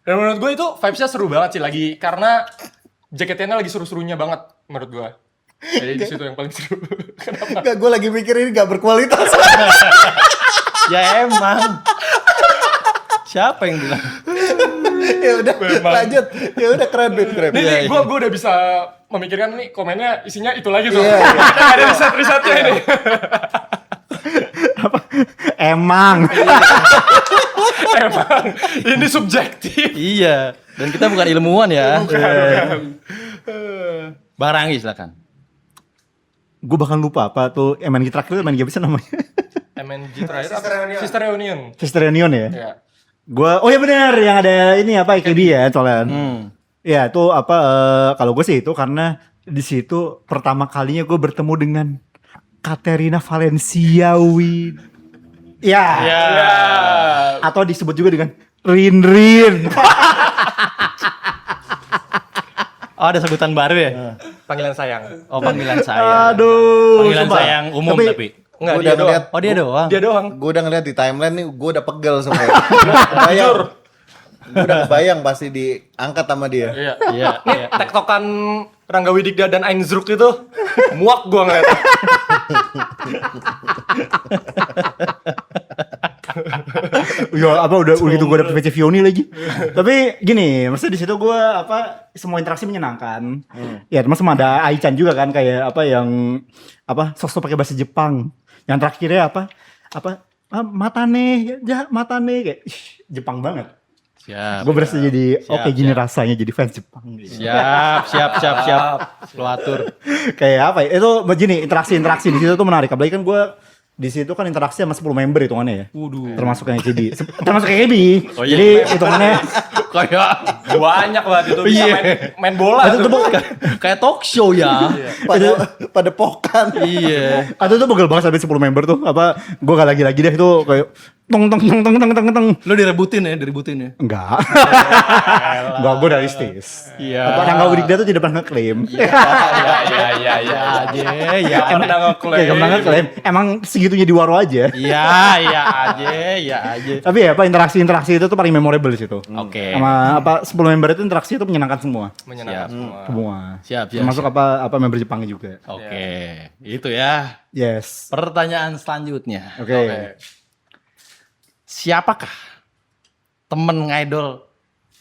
Speaker 4: Dan menurut gue itu vibes-nya seru banget sih lagi karena JKT-nya lagi seru-serunya banget menurut gue. Jadi di situ yang paling seru. Kenapa?
Speaker 3: Enggak, gue lagi mikir ini gak berkualitas.
Speaker 2: Ya emang. Siapa yang bilang?
Speaker 3: Ya udah, lanjut. Ya udah keren.
Speaker 4: Nih, gue udah bisa memikirkan nih komennya isinya itu lagi tuh.
Speaker 3: Iya.
Speaker 4: Kita nggak ada riset-risetnya ini.
Speaker 1: Emang.
Speaker 4: Emang ini subjektif.
Speaker 2: Iya. Dan kita bukan ilmuwan ya. Bang Ranggi silakan.
Speaker 1: Gue bahkan lupa apa tuh MNG terakhir itu MNG apa sih namanya?
Speaker 4: MNG terakhir Sister Reunion.
Speaker 1: Sister Reunion ya?
Speaker 4: Ya.
Speaker 1: Oh ya benar yang ada ini apa IKB ya soalnya. Ya itu apa kalau gue sih itu karena di situ pertama kalinya gue bertemu dengan Katerina Valencia Win. Ya.
Speaker 4: Ya.
Speaker 1: Atau disebut juga dengan Rin.
Speaker 2: Oh, ada sebutan baru ya?
Speaker 4: Panggilan sayang.
Speaker 2: Oh, panggilan sayang.
Speaker 1: Aduh.
Speaker 2: Panggilan
Speaker 1: sumpah.
Speaker 2: sayang umum tapi.
Speaker 4: Enggak,
Speaker 3: Gua
Speaker 4: dia
Speaker 3: udah
Speaker 4: doang.
Speaker 3: ngeliat.
Speaker 2: Oh, dia doang.
Speaker 4: Dia doang.
Speaker 3: Gue udah ngeliat di timeline nih, gue udah pegel semuanya. Kebayang. Gue udah kebayang pasti diangkat sama dia.
Speaker 4: Iya.
Speaker 2: Iya.
Speaker 4: Nih, tektokan Rangga Widikda dan Ainzruk itu muak gua ngeliat.
Speaker 1: Ya apa udah gitu gue dapet PC Vioni lagi. Tapi gini, maksudnya di situ gue apa semua interaksi menyenangkan. Ya termasuk ada Aichan juga kan kayak apa yang apa sosok pakai bahasa Jepang. Yang terakhirnya apa matane kayak Jepang banget.
Speaker 2: Siap.
Speaker 1: Gue berasa jadi
Speaker 2: Siap,
Speaker 1: oke gini
Speaker 2: siap.
Speaker 1: rasanya jadi fans Jepang.
Speaker 2: Siap. Lu atur.
Speaker 1: Kayak apa ya? Itu begini interaksi di situ tuh menarik. Apalagi kan gue di situ kan interaksi sama 10 member hitungannya ya. Termasuk yang KB. Termasuk KB.
Speaker 2: Oh, iya.
Speaker 1: Jadi hitungannya
Speaker 2: Kayak
Speaker 4: Banyak banget itu bisa
Speaker 2: Iya.
Speaker 4: main bola
Speaker 1: itu
Speaker 4: tuh.
Speaker 1: tuh
Speaker 2: kayak talk show ya.
Speaker 3: Pada pokan.
Speaker 2: Iya.
Speaker 1: atau tuh begel banget sampai 10 member tuh apa gue gak lagi deh itu kayak tong tong tong tong tong tong tong.
Speaker 2: Lu direbutin ya.
Speaker 1: Enggak. Enggak, gue realistis.
Speaker 2: Iya.
Speaker 1: Apa Rangga Widikda tuh tidak pernah ngeklaim.
Speaker 4: Iya aja. Ya pernah ngeklaim.
Speaker 1: Gak pernah ngeklaim. Emang segitunya di Waro aja.
Speaker 2: Iya aja.
Speaker 1: Tapi ya apa interaksi itu tuh paling memorable di situ.
Speaker 2: Oke.
Speaker 1: Sama apa 10 member itu interaksi itu menyenangkan semua.
Speaker 4: Menyenangkan semua.
Speaker 1: Semua.
Speaker 2: Siap.
Speaker 1: Termasuk apa member Jepang juga.
Speaker 2: Oke. Itu ya.
Speaker 1: Yes.
Speaker 2: Pertanyaan selanjutnya.
Speaker 1: Oke.
Speaker 2: Siapakah temen ngidol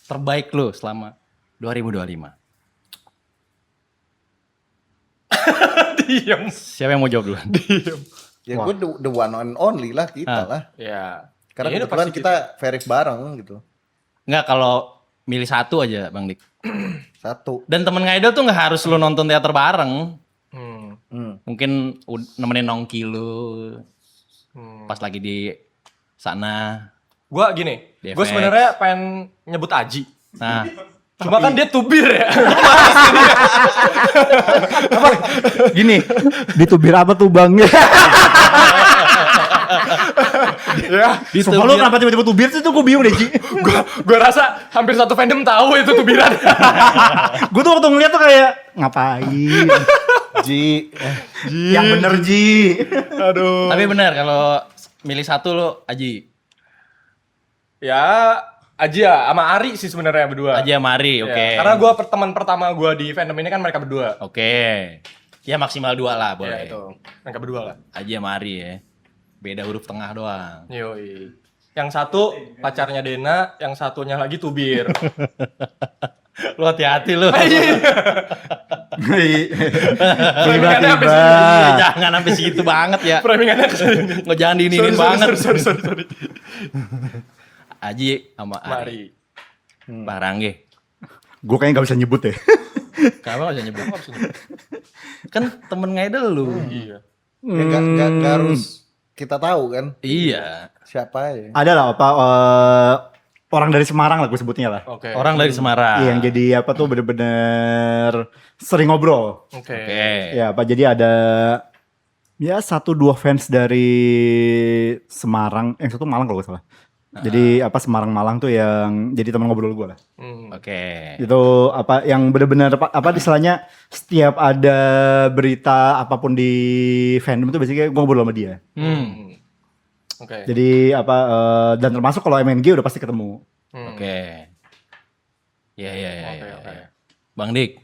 Speaker 2: terbaik lu selama 2025?
Speaker 4: Diam.
Speaker 2: Siapa yang mau jawab duluan?
Speaker 3: Ya gue the one and only lah kita lah.
Speaker 4: Ya.
Speaker 3: Karena
Speaker 4: Ini udah
Speaker 3: kebetulan
Speaker 4: pasti
Speaker 3: kita verif bareng gitu.
Speaker 2: Enggak, kalau milih satu aja Bang Dik.
Speaker 3: Satu.
Speaker 2: Dan temen ngidol tuh nggak harus lu nonton teater bareng. Mungkin nemenin nongki lu pas lagi di sana.
Speaker 4: Gua gini,
Speaker 2: DFX.
Speaker 4: gue sebenarnya pengen nyebut Aji.
Speaker 2: Nah,
Speaker 4: Cuma kan dia tubir ya.
Speaker 1: Gini, ditubir apa tuh Bang?
Speaker 4: Ya,
Speaker 1: Sumpah lu kenapa tiba-tiba tubir sih tuh gue bingung deh Ji.
Speaker 4: gua rasa hampir satu fandom tahu itu tubiran.
Speaker 1: Gue tuh waktu ngeliat tuh kayak ngapain?
Speaker 3: Ji.
Speaker 1: Yang bener Ji.
Speaker 4: Aduh.
Speaker 2: tapi benar kalau milih satu lo Aji.
Speaker 4: Ya, Aji ya sama Ari sih sebenarnya berdua.
Speaker 2: Aji sama Ari, oke.
Speaker 4: Ya, karena gua teman pertama gua di fandom ini kan mereka berdua.
Speaker 2: Oke. Ya maksimal 2 lah
Speaker 4: Ya
Speaker 2: boleh.
Speaker 4: itu. Mereka berdua lah.
Speaker 2: Aji sama Ari ya. Beda huruf tengah doang.
Speaker 4: Yoi. Yang satu pacarnya Dena, yang satunya lagi tubir.
Speaker 2: Lu hati-hati lu.
Speaker 4: Framingannya sampai
Speaker 1: Tiba-tiba.
Speaker 4: sini.
Speaker 2: Jangan sampai segitu banget ya.
Speaker 4: Framingannya kesini.
Speaker 2: Nggak jangan diinin banget.
Speaker 4: Sorry.
Speaker 2: Aji sama Ari.
Speaker 4: Mari.
Speaker 2: Pak Rangge.
Speaker 1: Gue kayaknya gak bisa nyebut ya.
Speaker 2: Kenapa gak bisa nyebut? Kan temen ngidol lu.
Speaker 4: Iya.
Speaker 3: Ya, nggak harus kita tahu kan
Speaker 2: Iya.
Speaker 3: siapa ya.
Speaker 1: Ada lah apa orang dari Semarang lah gue sebutnya lah.
Speaker 4: Oke.
Speaker 2: Orang dari Semarang.
Speaker 1: Iya, yang jadi apa tuh bener-bener sering ngobrol.
Speaker 4: Oke.
Speaker 2: Oke.
Speaker 1: Ya apa jadi ada ya 1-2 fans dari Semarang, yang satu Malang kalau gak salah. Jadi apa Semarang Malang tuh yang jadi teman ngobrol gue lah.
Speaker 2: Oke.
Speaker 1: Itu apa yang bener-bener apa istilahnya setiap ada berita apapun di fandom itu biasanya gue ngobrol sama dia.
Speaker 4: Oke.
Speaker 1: Jadi apa dan termasuk kalau MNG udah pasti ketemu.
Speaker 2: Oke. Iya.
Speaker 4: Oke.
Speaker 2: Bang Dik.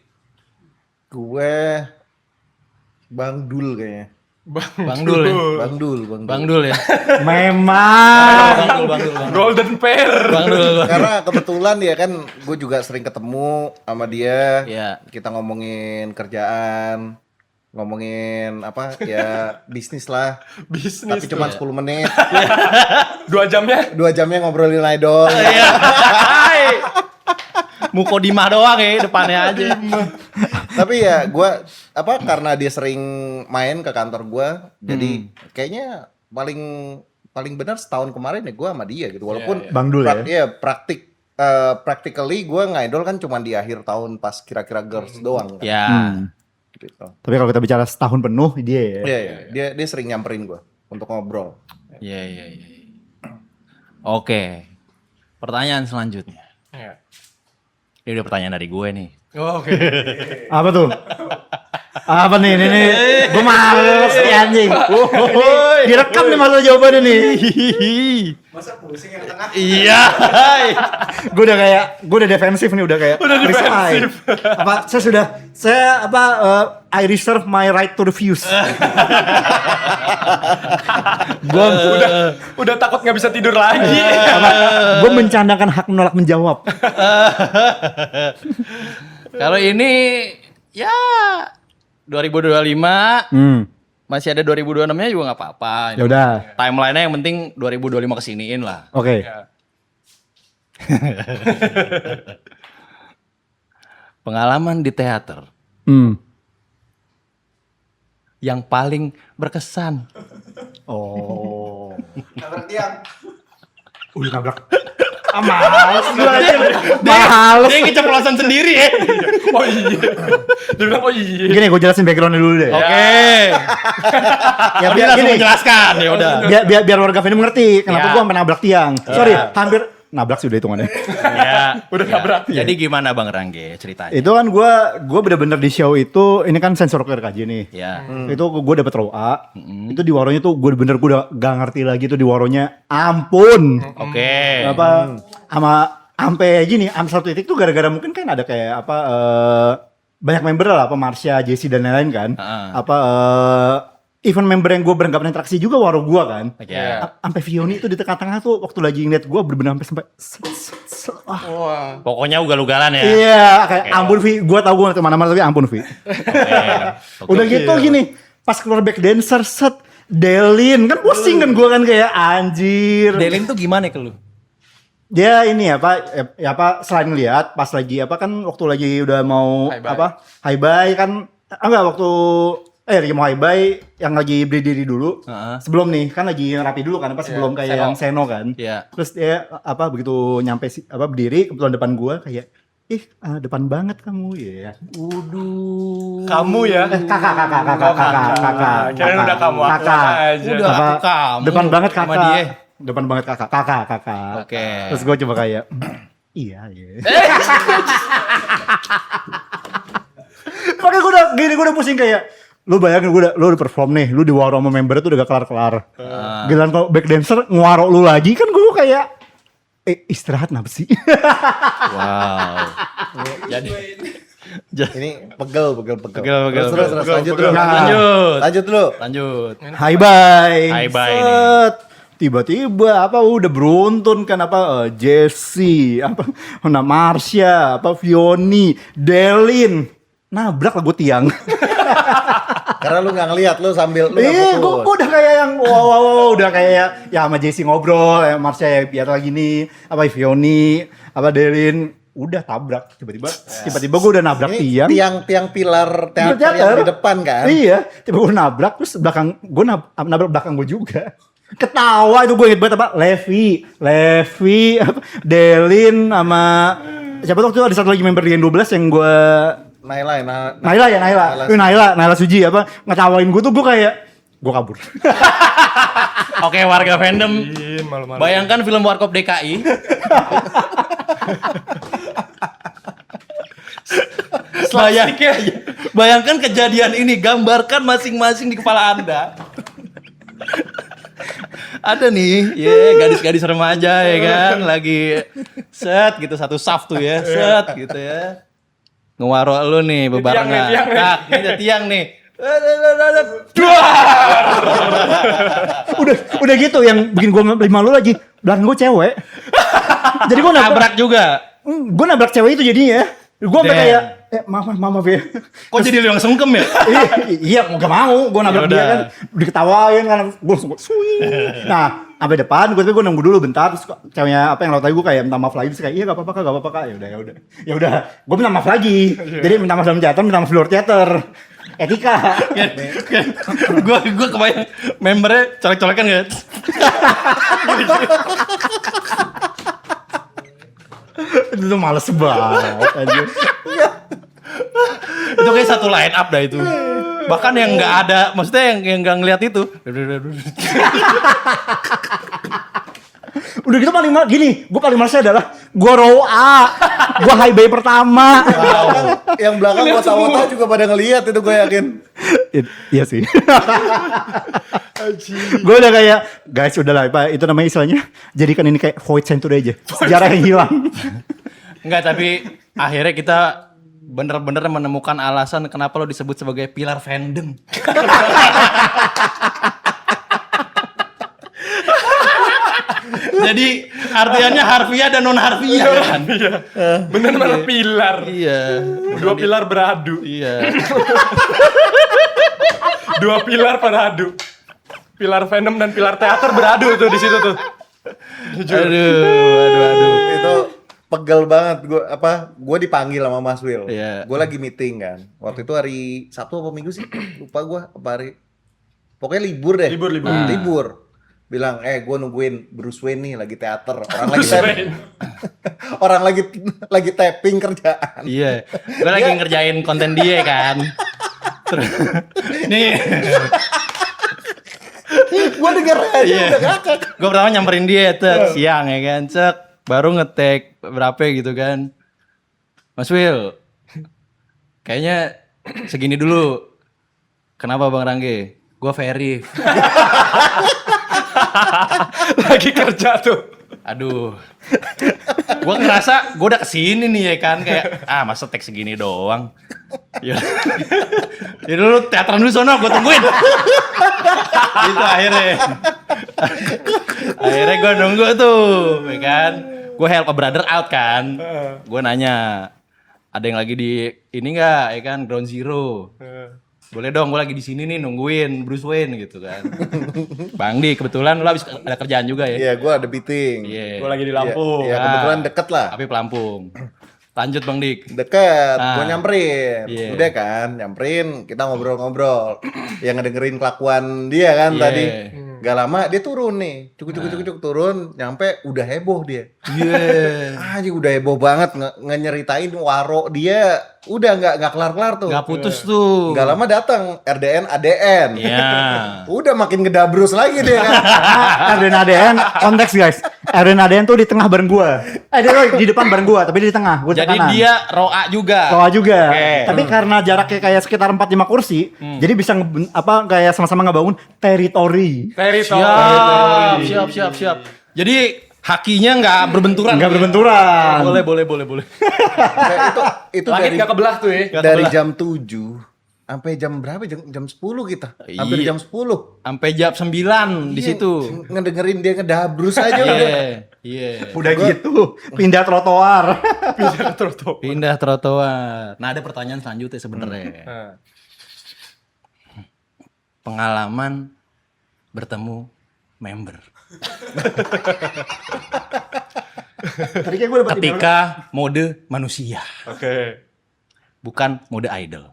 Speaker 3: Gue Bang Dul kayaknya.
Speaker 2: Bang Dul ya.
Speaker 3: Bang Dul.
Speaker 2: Bang Dul ya.
Speaker 1: Memang.
Speaker 2: Bang Dul.
Speaker 4: Golden pair.
Speaker 2: Bang Dul.
Speaker 3: Karena kebetulan ya kan gue juga sering ketemu sama dia.
Speaker 2: Iya.
Speaker 3: Kita ngomongin kerjaan, ngomongin apa ya bisnis lah.
Speaker 4: Bisnis.
Speaker 3: Tapi cuma 10 menit.
Speaker 4: 2 jamnya.
Speaker 3: 2 jamnya ngobrolin idol.
Speaker 2: Iya. Mukodimah doang ya depannya aja.
Speaker 3: Tapi ya gue apa karena dia sering main ke kantor gue, jadi kayaknya paling benar setahun kemarin ya gue sama dia gitu. Walaupun
Speaker 1: Bang Dul ya.
Speaker 3: Iya practically gue ngidol kan cuma di akhir tahun pas kira-kira girls doang. Kan,
Speaker 2: Ya.
Speaker 3: gitu.
Speaker 1: Tapi kalau kita bicara setahun penuh dia ya.
Speaker 3: Iya. Dia sering nyamperin gue untuk ngobrol.
Speaker 2: Iya. Oke. Pertanyaan selanjutnya.
Speaker 4: Iya.
Speaker 2: Ini udah pertanyaan dari gue nih.
Speaker 4: Oh, oke.
Speaker 1: Apa tuh? Apa nih? Ini gue males nih anjing. Direkam nih masalah jawabannya nih.
Speaker 5: Masa pusing yang tengah?
Speaker 2: Iya.
Speaker 1: Gue udah defensif nih udah kayak. Udah defensif. I reserve my right to refuse.
Speaker 4: Udah takut nggak bisa tidur lagi.
Speaker 1: Gue mencandakan hak menolak menjawab.
Speaker 2: Kalau ini ya 2025 masih ada 2026-nya juga nggak apa-apa.
Speaker 1: Ya udah.
Speaker 2: Timeline-nya yang penting 2025 kesiniin lah.
Speaker 1: Oke.
Speaker 4: Ya.
Speaker 2: Pengalaman di teater yang paling berkesan.
Speaker 1: Oh.
Speaker 5: Nabrak tiang.
Speaker 1: Udah nabrak. Males gue aja. Males.
Speaker 2: Dia keceplosan sendiri ya.
Speaker 4: Oh iya. Dia bilang oh iya.
Speaker 1: Gini, gue jelasin backgroundnya dulu deh.
Speaker 2: Oke.
Speaker 1: Ya
Speaker 2: Dia
Speaker 1: biar
Speaker 2: langsung
Speaker 1: gini.
Speaker 2: menjelaskan ya udah.
Speaker 1: Biar warga Venom ngerti kenapa
Speaker 2: Ya.
Speaker 1: gue sampai nabrak tiang. Sorry, hampir nabrak sih udah hitungannya.
Speaker 2: Ya.
Speaker 4: Udah nabrak.
Speaker 2: Jadi gimana Bang Rangge ceritanya?
Speaker 1: Itu kan gue bener-bener di show itu, ini kan sensor RKJ nih.
Speaker 2: Ya.
Speaker 1: Itu gue dapet row A. Itu di waronya tuh gue bener gue udah gak ngerti lagi tuh di waronya. Ampun.
Speaker 2: Oke.
Speaker 1: Apa sampai gini, sampai satu titik tuh gara-gara mungkin kan ada kayak apa banyak member lah, apa Marsha, Jesse dan lain-lain kan. Apa event member yang gue beranggapan interaksi juga waro gue kan.
Speaker 2: Ya.
Speaker 1: Sampai Vioni tuh di tengah-tengah tuh waktu lagi ngeliat gue bener-bener sampai
Speaker 4: Wah.
Speaker 2: Pokoknya ugal-ugalan ya.
Speaker 1: iya, kayak ampun Vi, gue tau gue ngeliat kemana-mana tapi ampun Vi. Udah gitu gini, pas keluar back dancer set Delin kan pusing kan gue kan kayak anjir.
Speaker 2: Delin tuh gimana ke lu?
Speaker 1: Dia ini apa selain ngeliat pas lagi apa kan waktu lagi udah mau
Speaker 4: High bye.
Speaker 1: apa high bye kan enggak waktu lagi mau high bye yang lagi berdiri dulu. Sebelum nih kan lagi rapi dulu kan apa sebelum kayak
Speaker 4: Seno.
Speaker 1: yang Seno kan.
Speaker 2: Iya.
Speaker 1: Terus dia apa begitu nyampe apa berdiri kebetulan depan gua kayak depan banget kamu ya.
Speaker 4: Kamu ya.
Speaker 1: Kakak.
Speaker 4: Kirain udah kamu aku aja.
Speaker 2: Udah
Speaker 1: Apa,
Speaker 2: aku kamu.
Speaker 1: depan banget
Speaker 2: sama
Speaker 1: kakak.
Speaker 2: dia.
Speaker 1: Depan banget kakak.
Speaker 2: Oke.
Speaker 1: Terus gue coba kayak iya. Makanya gue udah pusing kayak lu bayangin lu udah perform nih, lu di waro sama member itu udah gak kelar-kelar. Giliran kalau back dancer ngewaro lu lagi kan gue kayak istirahat kenapa sih?
Speaker 2: Wow. Jadi
Speaker 3: Ini pegel.
Speaker 2: Pegel.
Speaker 3: Terus lanjut dulu.
Speaker 2: Lanjut.
Speaker 3: dulu.
Speaker 2: Lanjut.
Speaker 1: Hi bye.
Speaker 2: Hi bye
Speaker 1: Set. Tiba-tiba apa udah beruntun kan apa Jesse, apa Marsha, apa Vioni, Delin. Nabrak lah gue tiang.
Speaker 3: Karena lu nggak ngeliat, lu sambil lu
Speaker 1: Iya,
Speaker 3: nggak
Speaker 1: gue
Speaker 3: fokus.
Speaker 1: udah kayak yang wow, udah kayak ya sama Jesse ngobrol, ya Marsha ya biar lagi nih, apa Vioni, apa Delin, udah tabrak tiba-tiba gue udah nabrak
Speaker 3: Ini
Speaker 1: tiang.
Speaker 3: tiang pilar teater
Speaker 1: Teater.
Speaker 3: yang di depan kan.
Speaker 1: Iya, tiba gue nabrak terus belakang gue nabrak belakang gue juga. Ketawa itu gue inget banget apa Levi, apa, Delin sama siapa tuh waktu itu ada satu lagi member di N12 yang gue Naila Suji apa ngetawain gue tuh gue kayak gue kabur.
Speaker 2: Oke, warga fandom.
Speaker 4: Malu-malu.
Speaker 2: Bayangkan film Warkop DKI. Bayangkan kejadian ini, gambarkan masing-masing di kepala Anda. Ada nih, gadis-gadis remaja ya kan, lagi set gitu satu saf tuh ya, set gitu ya. Ngewaro lu nih bebarengan.
Speaker 4: tiang nih.
Speaker 2: Kak, ini ada tiang nih.
Speaker 1: udah gitu yang bikin gue lebih malu lagi belakang gue cewek. Jadi gue
Speaker 2: Tabrak juga.
Speaker 1: Gue nabrak cewek itu jadinya. Gue sampai
Speaker 2: Damn.
Speaker 1: kayak maaf ya.
Speaker 2: Kok jadi lu yang sungkem ya?
Speaker 1: Iya, gak mau. Gue nabrak dia kan, diketawain kan, gue langsung swing. Nah, sampai depan, gue nunggu dulu bentar, terus ceweknya apa yang lo tadi gue kayak minta maaf lagi, terus kayak iya gak apa-apa kak, ya udah, gue minta maaf lagi. Jadi minta maaf dalam teater, minta maaf di luar teater. Etika.
Speaker 2: Gue kebayang membernya colek-colekan gak?
Speaker 1: Itu tuh males banget anjir.
Speaker 2: Itu kayak satu line up dah itu. Bahkan yang nggak ada, maksudnya yang nggak ngeliat itu.
Speaker 1: Udah gitu paling gini, gue paling malesnya adalah gue row A, gue high bay pertama.
Speaker 3: Yang belakang wata-wata juga pada ngeliat itu gue yakin.
Speaker 1: Iya sih. Gue udah kayak guys udahlah Pak, itu namanya istilahnya jadikan ini kayak void century aja, sejarah yang hilang.
Speaker 2: Enggak, tapi akhirnya kita bener-bener menemukan alasan kenapa lo disebut sebagai pilar fandom. Jadi artiannya harfiah dan non harfiah kan?
Speaker 4: Bener-bener pilar.
Speaker 2: Iya.
Speaker 4: Dua pilar beradu.
Speaker 2: Iya.
Speaker 4: Dua pilar beradu. Pilar fandom dan pilar teater beradu tuh di situ tuh.
Speaker 2: Aduh.
Speaker 3: Itu pegel banget gue dipanggil sama Mas Will.
Speaker 2: Iya.
Speaker 3: Gue lagi meeting kan. Waktu itu hari Sabtu apa Minggu sih? Lupa gue apa hari. Pokoknya libur deh.
Speaker 4: Libur.
Speaker 3: Libur. bilang, gue nungguin Bruce Wayne nih lagi teater, orang lagi tapping kerjaan.
Speaker 2: Iya, gue lagi ngerjain konten dia kan. Terus, nih,
Speaker 3: Gue denger aja udah ngakak.
Speaker 2: gue pertama nyamperin dia siang ya kan, baru ngetek berapa gitu kan. Mas Will, kayaknya segini dulu. Kenapa Bang Rangge? Gue Ferry.
Speaker 4: Lagi kerja tuh.
Speaker 2: Aduh. Gue ngerasa gue udah kesini nih ya kan. Kayak, masa tek segini doang. Ya dulu teateran dulu sono, gue tungguin. Itu akhirnya. Akhirnya gue nunggu tuh, ya kan. Gue help a brother out kan. Gue nanya, ada yang lagi di ini nggak, ya kan, Ground Zero. Boleh dong, gue lagi di sini nih nungguin Bruce Wayne gitu kan. Bang Di, kebetulan lo habis ada kerjaan juga ya.
Speaker 3: Iya, gue ada meeting.
Speaker 2: Iya.
Speaker 4: Gue lagi di Lampung.
Speaker 3: Iya, kebetulan deket lah.
Speaker 2: Tapi Pelampung. Lanjut Bang Dik.
Speaker 3: Deket, gue nyamperin.
Speaker 2: Iya.
Speaker 3: Udah kan, nyamperin, kita ngobrol-ngobrol. Yang ngedengerin kelakuan dia kan
Speaker 2: Iya.
Speaker 3: tadi. Gak lama dia turun nih. Cuk turun, nyampe udah heboh dia.
Speaker 2: Iya.
Speaker 3: Anjing udah heboh banget nyeritain waro dia. Udah nggak kelar-kelar tuh.
Speaker 2: Gak putus tuh.
Speaker 3: Gak lama datang RDN ADN.
Speaker 2: Iya.
Speaker 3: Udah makin ngedabrus lagi dia kan.
Speaker 1: RDN ADN konteks guys. RDN ADN tuh di tengah bareng gua. Dia di depan bareng gua, tapi dia di tengah. Gua di
Speaker 2: Jadi
Speaker 1: kanan.
Speaker 2: dia roa juga.
Speaker 1: Roa juga.
Speaker 2: Oke.
Speaker 1: Tapi karena jaraknya kayak sekitar 4-5 kursi, jadi bisa kayak sama-sama ngebangun teritori.
Speaker 2: Siap. Jadi hakinya nggak berbenturan.
Speaker 1: Nggak berbenturan.
Speaker 2: Boleh.
Speaker 3: Nah, itu
Speaker 4: Langit
Speaker 3: dari
Speaker 4: gak kebelah tuh ya.
Speaker 3: dari jam 7 sampai jam berapa? Jam 10 kita. Hampir
Speaker 2: Iya.
Speaker 3: jam 10.
Speaker 2: Sampai jam 9 di situ.
Speaker 3: Ngedengerin dia ngedabrus aja udah.
Speaker 2: Iya.
Speaker 1: Udah gitu, pindah trotoar.
Speaker 2: Pindah trotoar. Nah, ada pertanyaan selanjutnya sebenarnya. Pengalaman bertemu member.
Speaker 1: Tadi kayak gue dapet
Speaker 2: Ketika mode manusia,
Speaker 4: Oke.
Speaker 2: bukan mode idol.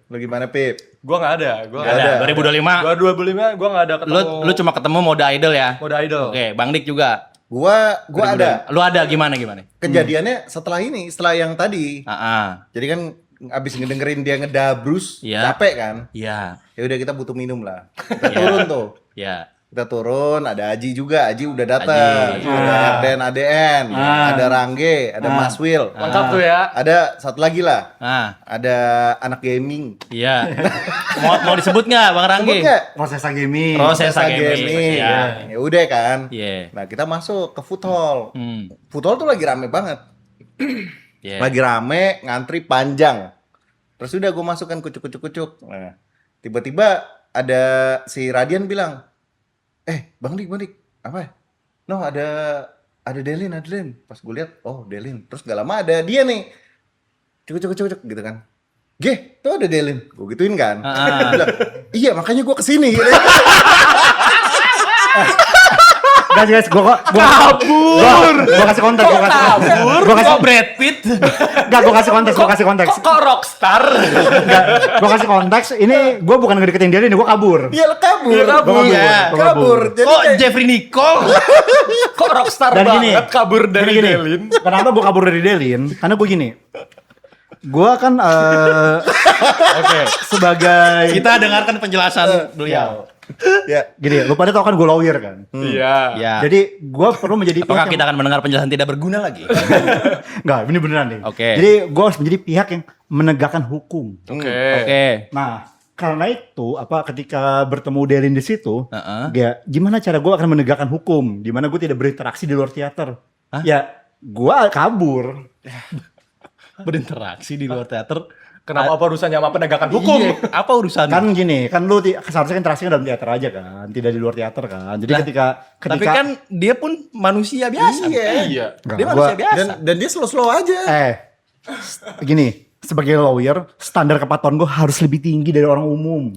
Speaker 3: Lu gimana, Pip?
Speaker 4: Gue gak ada. Gue
Speaker 2: Nggak ada. 2025.
Speaker 4: Gue 2025 gue gak ada ketemu.
Speaker 2: Lu cuma ketemu mode idol ya?
Speaker 4: Mode idol.
Speaker 2: Oke, Bang Dik juga.
Speaker 3: Gua ada.
Speaker 2: Lu ada gimana?
Speaker 3: Kejadiannya setelah yang tadi.
Speaker 2: Jadi
Speaker 3: Jadi kan abis ngedengerin dia ngedabrus,
Speaker 2: Iya.
Speaker 3: capek kan?
Speaker 2: iya.
Speaker 3: Ya udah kita butuh minum lah. Kita
Speaker 2: Iya.
Speaker 3: turun tuh.
Speaker 2: Ya.
Speaker 3: Kita turun, ada Aji juga. Aji udah datang.
Speaker 2: Aji.
Speaker 3: Ada RDN ADN, ada Rangge, ada Mas Will.
Speaker 4: Lengkap tuh ya.
Speaker 3: Ada satu lagi lah.
Speaker 2: Nah,
Speaker 3: Ada anak gaming.
Speaker 2: iya. mau disebut nggak Bang Rangge?
Speaker 3: Sebut nggak?
Speaker 1: Prosesa gaming.
Speaker 2: Prosesa
Speaker 3: Gaming.
Speaker 2: gaming. Iya.
Speaker 3: Ya udah kan.
Speaker 2: Iya.
Speaker 3: Nah, kita masuk ke food hall.
Speaker 2: Hmm.
Speaker 3: Food hall tuh lagi rame banget.
Speaker 2: Iya.
Speaker 3: Lagi rame, ngantri panjang. Terus udah gue masukkan kucuk. Nah, tiba-tiba ada si Radian bilang, Bang Dik, apa? No, ada Delin. Pas gue lihat, oh Delin. Terus gak lama ada dia nih, cuk gitu kan. Tuh ada Delin. Gue gituin kan. Dia bilang, iya makanya gue kesini.
Speaker 1: Guys, gua kasih konteks, gua kasih
Speaker 2: Brad Pitt.
Speaker 1: Enggak, gua kasih konteks.
Speaker 4: Kok rockstar?
Speaker 1: Enggak, gua kasih konteks. Ini gua bukan ngedeketin dia, ini gua kabur.
Speaker 3: Iya lo kabur.
Speaker 2: Iya.
Speaker 3: Kabur. Jadi
Speaker 2: Kok
Speaker 3: kayak-
Speaker 2: Jeffrey Nicole?
Speaker 4: Kok rockstar
Speaker 1: Dan gini,
Speaker 4: banget kabur dari
Speaker 1: gini.
Speaker 4: Delin?
Speaker 1: Kenapa gua kabur dari Delin? Karena gua gini. Gua kan
Speaker 2: Oke.
Speaker 1: sebagai
Speaker 2: Kita dengarkan penjelasan beliau.
Speaker 3: ya.
Speaker 1: gini, lu pada tau kan gua lawyer kan.
Speaker 4: Iya.
Speaker 2: Ya.
Speaker 1: Jadi gua perlu menjadi
Speaker 2: Apakah
Speaker 1: pihak
Speaker 2: kita akan mendengar penjelasan tidak berguna lagi?
Speaker 1: Enggak, ini beneran nih.
Speaker 2: Oke.
Speaker 1: Jadi gua harus menjadi pihak yang menegakkan hukum.
Speaker 4: Oke.
Speaker 2: Oke.
Speaker 1: Nah, karena itu ketika bertemu Delin di situ,
Speaker 2: Heeh.
Speaker 1: gimana cara gue akan menegakkan hukum? Dimana gue tidak berinteraksi di luar teater?
Speaker 2: Hah?
Speaker 1: Ya, gue kabur.
Speaker 2: Berinteraksi di luar teater.
Speaker 4: Kenapa apa urusannya sama penegakan hukum?
Speaker 2: Iya, apa urusan?
Speaker 1: Kan gini, kan lu seharusnya interaksinya dalam teater aja kan, tidak di luar teater kan. Jadi
Speaker 2: Lah,
Speaker 1: ketika
Speaker 2: Tapi kan dia pun manusia biasa.
Speaker 3: Iya.
Speaker 1: Enggak,
Speaker 2: Dia manusia biasa.
Speaker 3: Dan dia slow aja.
Speaker 1: gini, sebagai lawyer, standar kepatuhan gue harus lebih tinggi dari orang umum.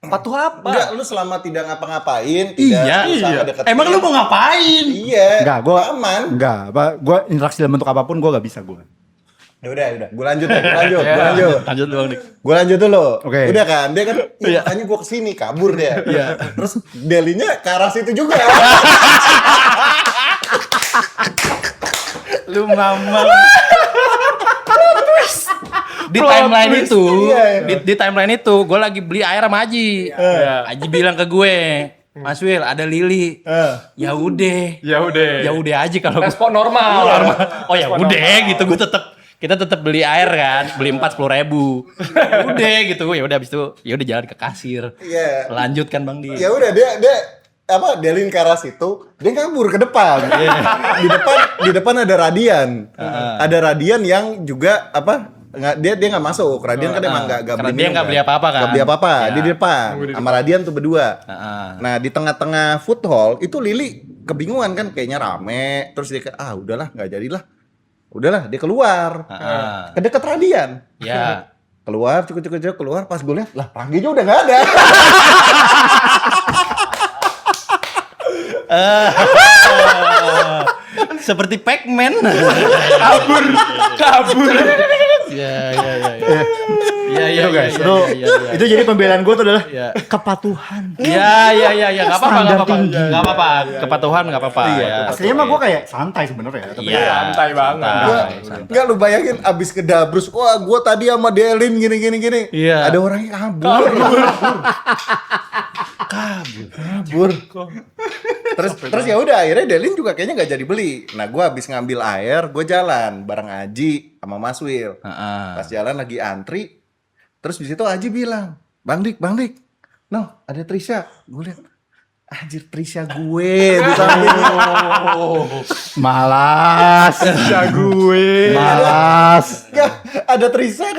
Speaker 4: Patuh apa?
Speaker 3: Enggak, lu selama tidak ngapa-ngapain,
Speaker 2: Iya,
Speaker 3: tidak usah
Speaker 4: iya.
Speaker 3: ngedeketin.
Speaker 2: Emang lu mau ngapain?
Speaker 3: Iya.
Speaker 1: Enggak, gue
Speaker 3: aman.
Speaker 1: enggak, gue interaksi dalam bentuk apapun gue gak bisa gue.
Speaker 3: Udah. Gue lanjut. Gue
Speaker 2: Lanjut doang nih.
Speaker 3: lanjut dulu.
Speaker 1: Oke.
Speaker 3: Udah kan, dia kan, makanya gue kesini, kabur dia. Terus Delinya ke arah situ juga.
Speaker 2: Lu mama. Di timeline itu, di timeline itu, gue lagi beli air sama Aji. Aji bilang ke gue, Mas Wil, ada Lili. Ya udah. Ya udah aja kalau
Speaker 4: Respon normal.
Speaker 2: oh ya udah gitu, kita tetap beli air kan, beli 40.000. Ya udah gitu, ya udah habis itu ya udah jalan ke kasir.
Speaker 3: Iya.
Speaker 2: Lanjutkan Bang Di.
Speaker 3: Ya udah dia Delin ke arah situ, dia kabur ke depan. Di depan ada Radian. Ada Radian yang juga dia nggak masuk. Radian kan emang nggak
Speaker 2: Karena
Speaker 3: beli
Speaker 2: dia
Speaker 3: minum,
Speaker 2: nggak beli apa-apa kan.
Speaker 3: Nggak beli apa-apa.
Speaker 2: Ya.
Speaker 3: Dia di depan sama Radian tuh berdua. Nah di tengah-tengah food hall itu Lili kebingungan kan, kayaknya rame. Terus dia udahlah nggak jadilah. Udahlah dia keluar. Ke dekat Radian.
Speaker 2: Ya.
Speaker 3: Keluar cukup keluar, pas gue lihat lah Rangginya udah nggak ada.
Speaker 2: Seperti Pac-Man.
Speaker 4: Kabur.
Speaker 2: Ya.
Speaker 1: Itu guys, itu jadi pembelaan gue tuh adalah kepatuhan.
Speaker 2: Ya, nggak
Speaker 1: Standar
Speaker 2: apa-apa,
Speaker 1: tinggi.
Speaker 2: nggak apa-apa, kepatuhan nggak apa-apa. Ya.
Speaker 1: Aslinya mah gue kayak santai sebenarnya. Tapi
Speaker 2: Iya,
Speaker 4: Santai banget.
Speaker 2: santai.
Speaker 3: Enggak, lu bayangin abis ke Dabrus, wah gua tadi sama Delin gini.
Speaker 2: Iya.
Speaker 3: Ada orang yang kabur. Terus ya udah akhirnya Delin juga kayaknya nggak jadi beli. Nah gua abis ngambil air, gua jalan bareng Aji sama Mas Wil. Pas jalan lagi antri, terus di situ Aji bilang, Bang Dik, no ada Trisha. Gue lihat, anjir Trisha gue di samping.
Speaker 1: malas. Malas.
Speaker 3: Nggak, ada Trisha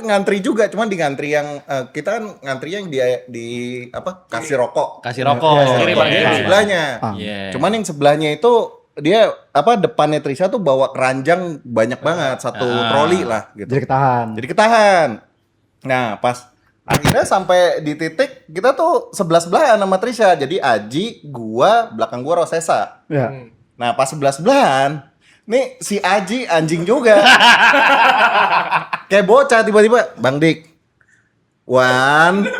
Speaker 3: ngantri juga, cuman di ngantri yang kita kan ngantri yang di kasih rokok.
Speaker 2: Kasih rokok.
Speaker 1: Iya,
Speaker 2: Bang,
Speaker 3: Yang
Speaker 2: ya.
Speaker 3: sebelahnya.
Speaker 2: Iya.
Speaker 3: Cuman yang sebelahnya itu dia depannya Trisha tuh bawa keranjang banyak banget, satu troli lah gitu.
Speaker 1: Jadi ketahan.
Speaker 3: Nah, pas akhirnya sampai di titik kita tuh sebelah-sebelahan sama Trisha. Jadi Aji, gua, belakang gua Rosesa.
Speaker 1: Ya.
Speaker 3: Nah, pas sebelah-sebelahan, nih si Aji anjing juga. Kayak bocah tiba-tiba, Bang Dik. 1 2 3.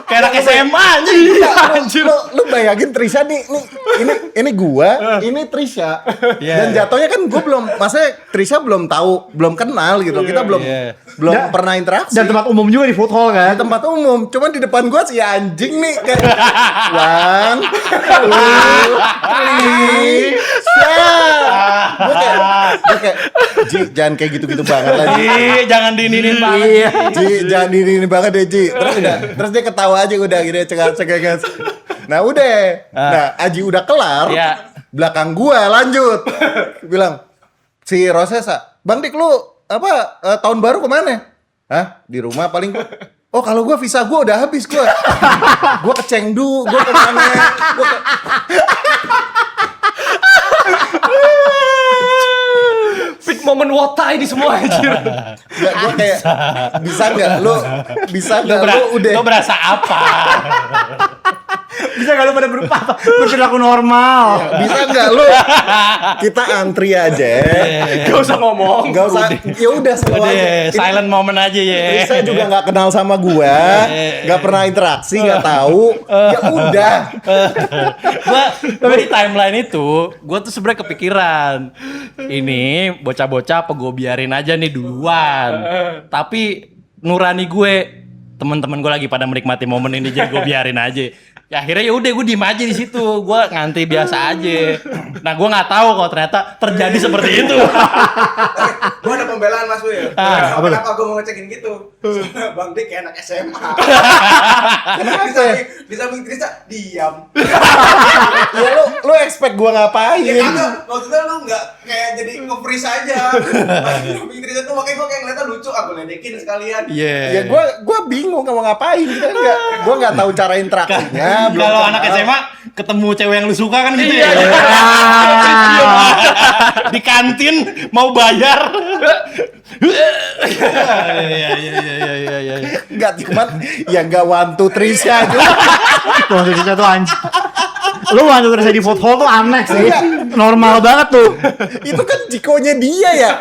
Speaker 2: Kayak anak SMA anjing.
Speaker 3: Lu bayangin Trisha nih ini gua, ini Trisha. Dan jatuhnya kan gua maksudnya Trisha belum tahu, belum kenal gitu. Kita belum pernah interaksi.
Speaker 1: Dan tempat umum juga di food hall kan.
Speaker 3: Di tempat umum, cuman di depan gua si anjing nih kayak 1 2 3. Gua kayak Ji, jangan kayak gitu-gitu banget lagi.
Speaker 2: Jangan diininin banget.
Speaker 3: Ji, jangan diinin banget deh Ji. Terus dia ketawa aja udah gitu cengak-cengak. Nah udah. Nah Aji udah kelar.
Speaker 2: Iya.
Speaker 3: Belakang gua lanjut. Bilang si Rosesa, Bang Dik lu tahun baru kemana? Hah? Di rumah paling gua. Oh kalau gua visa gua udah habis gua. Gua ke Chengdu, gua kemana?
Speaker 4: Peak moment wota ini semua anjir.
Speaker 3: Nggak, gua kayak bisa nggak lu udah
Speaker 2: Lo berasa apa?
Speaker 1: Bisa gak lu pada berperilaku normal?
Speaker 3: bisa nggak lu kita antri aja.
Speaker 4: Gak usah ngomong.
Speaker 3: Nggak usah, ya udah slow aja.
Speaker 2: Udah, silent moment aja ya.
Speaker 3: Saya juga nggak kenal sama gua, nggak pernah interaksi, nggak tahu. Ya udah.
Speaker 2: Gua di timeline itu, gua tuh sebenarnya kepikiran. Ini bocah-bocah apa gue biarin aja nih duluan. Tapi nurani gue, teman-teman gue lagi pada menikmati momen ini jadi gue biarin aja. Ya akhirnya ya udah gue diem aja di situ, gue ngantri biasa aja. Nah gue nggak tahu kalau ternyata terjadi seperti itu.
Speaker 5: Gue ada pembelaan Mas Wil. Kenapa gue mau ngecekin gitu? Soalnya Bang Dik kayak anak SMA. Di samping Trisha diam.
Speaker 3: Ya lu expect gua ngapain?
Speaker 5: Ya kagak, maksudnya lu nggak kayak jadi nge-freeze aja. Di samping Trisha tuh makanya gue kayak ngeliatnya lucu, aku ledekin sekalian.
Speaker 3: Ya gua bingung mau ngapain gitu kan gua nggak tahu cara interaksinya. belum
Speaker 2: Kalau
Speaker 3: kenal.
Speaker 2: anak SMA ketemu cewek yang lu suka kan gitu ya. Di kantin mau bayar. Iya.
Speaker 3: Enggak cuman ya enggak 1 2 3 sih aja.
Speaker 1: Tuh Trisha tuh anjing. Lu wantu Trisha di foothold tuh aneh sih. Normal banget tuh.
Speaker 3: Itu kan jikonya dia ya.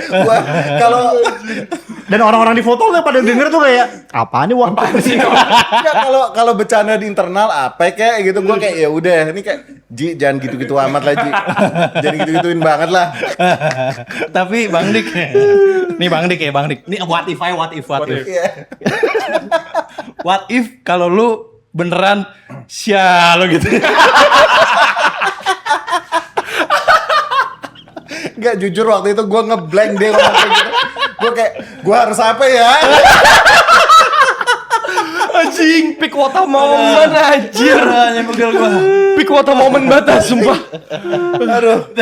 Speaker 3: Gua kalau
Speaker 1: Dan orang-orang di foto tuh pada denger tuh kayak apa nih waktu
Speaker 3: enggak kalau bercanda di internal apa kayak gitu gua kayak ya udah ini kayak Ji jangan gitu-gitu amat lah Ji. Jangan gitu-gituin banget lah.
Speaker 2: Tapi Bang Dik. Nih Bang Dik. Nih what if.
Speaker 3: Iya.
Speaker 2: What if kalau lu beneran sia lo gitu.
Speaker 3: Enggak jujur waktu itu gua ngeblank deh ngomong kayak gitu. Gua harus apa ya?
Speaker 4: Anjing, pick what a moment anjir.
Speaker 2: Hanya pegel gua.
Speaker 4: Pick what a moment banget sumpah.
Speaker 3: Aduh.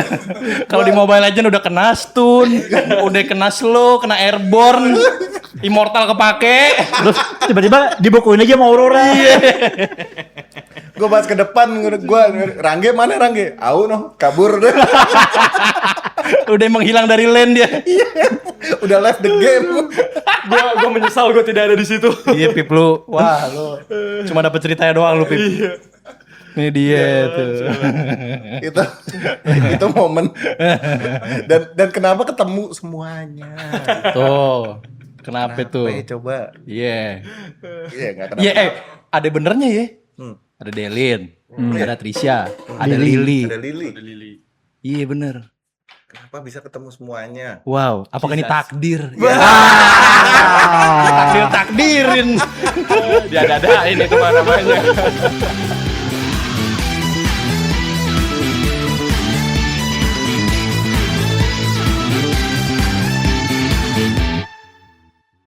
Speaker 2: Kalau di Mobile Legend udah kena stun, udah kena slow, kena airborne, immortal kepake.
Speaker 1: Terus tiba-tiba dibukuin aja sama Aurora.
Speaker 3: Gue bahas ke depan, gue Rangge mana Rangge? Au noh, kabur deh.
Speaker 2: Udah menghilang dari lane dia.
Speaker 3: Udah left the game.
Speaker 4: Gua menyesal gua tidak ada di situ.
Speaker 2: Iya Pip lu. Wah lu. Cuma dapet ceritanya doang lu Pip. Ini dia tuh.
Speaker 3: itu momen. Dan kenapa ketemu semuanya?
Speaker 2: Tuh. Kenapa tuh?
Speaker 3: Apa ya, coba.
Speaker 2: Iya.
Speaker 3: Iya enggak kenapa.
Speaker 2: Iya ada benernya ya. Ada Delin, ada Trisha, ada Lily.
Speaker 3: Ada Lily.
Speaker 2: Iya bener.
Speaker 3: Kenapa bisa ketemu semuanya?
Speaker 2: Wow, apakah ini takdir? Takdir takdirin.
Speaker 4: Dia ada itu mah namanya.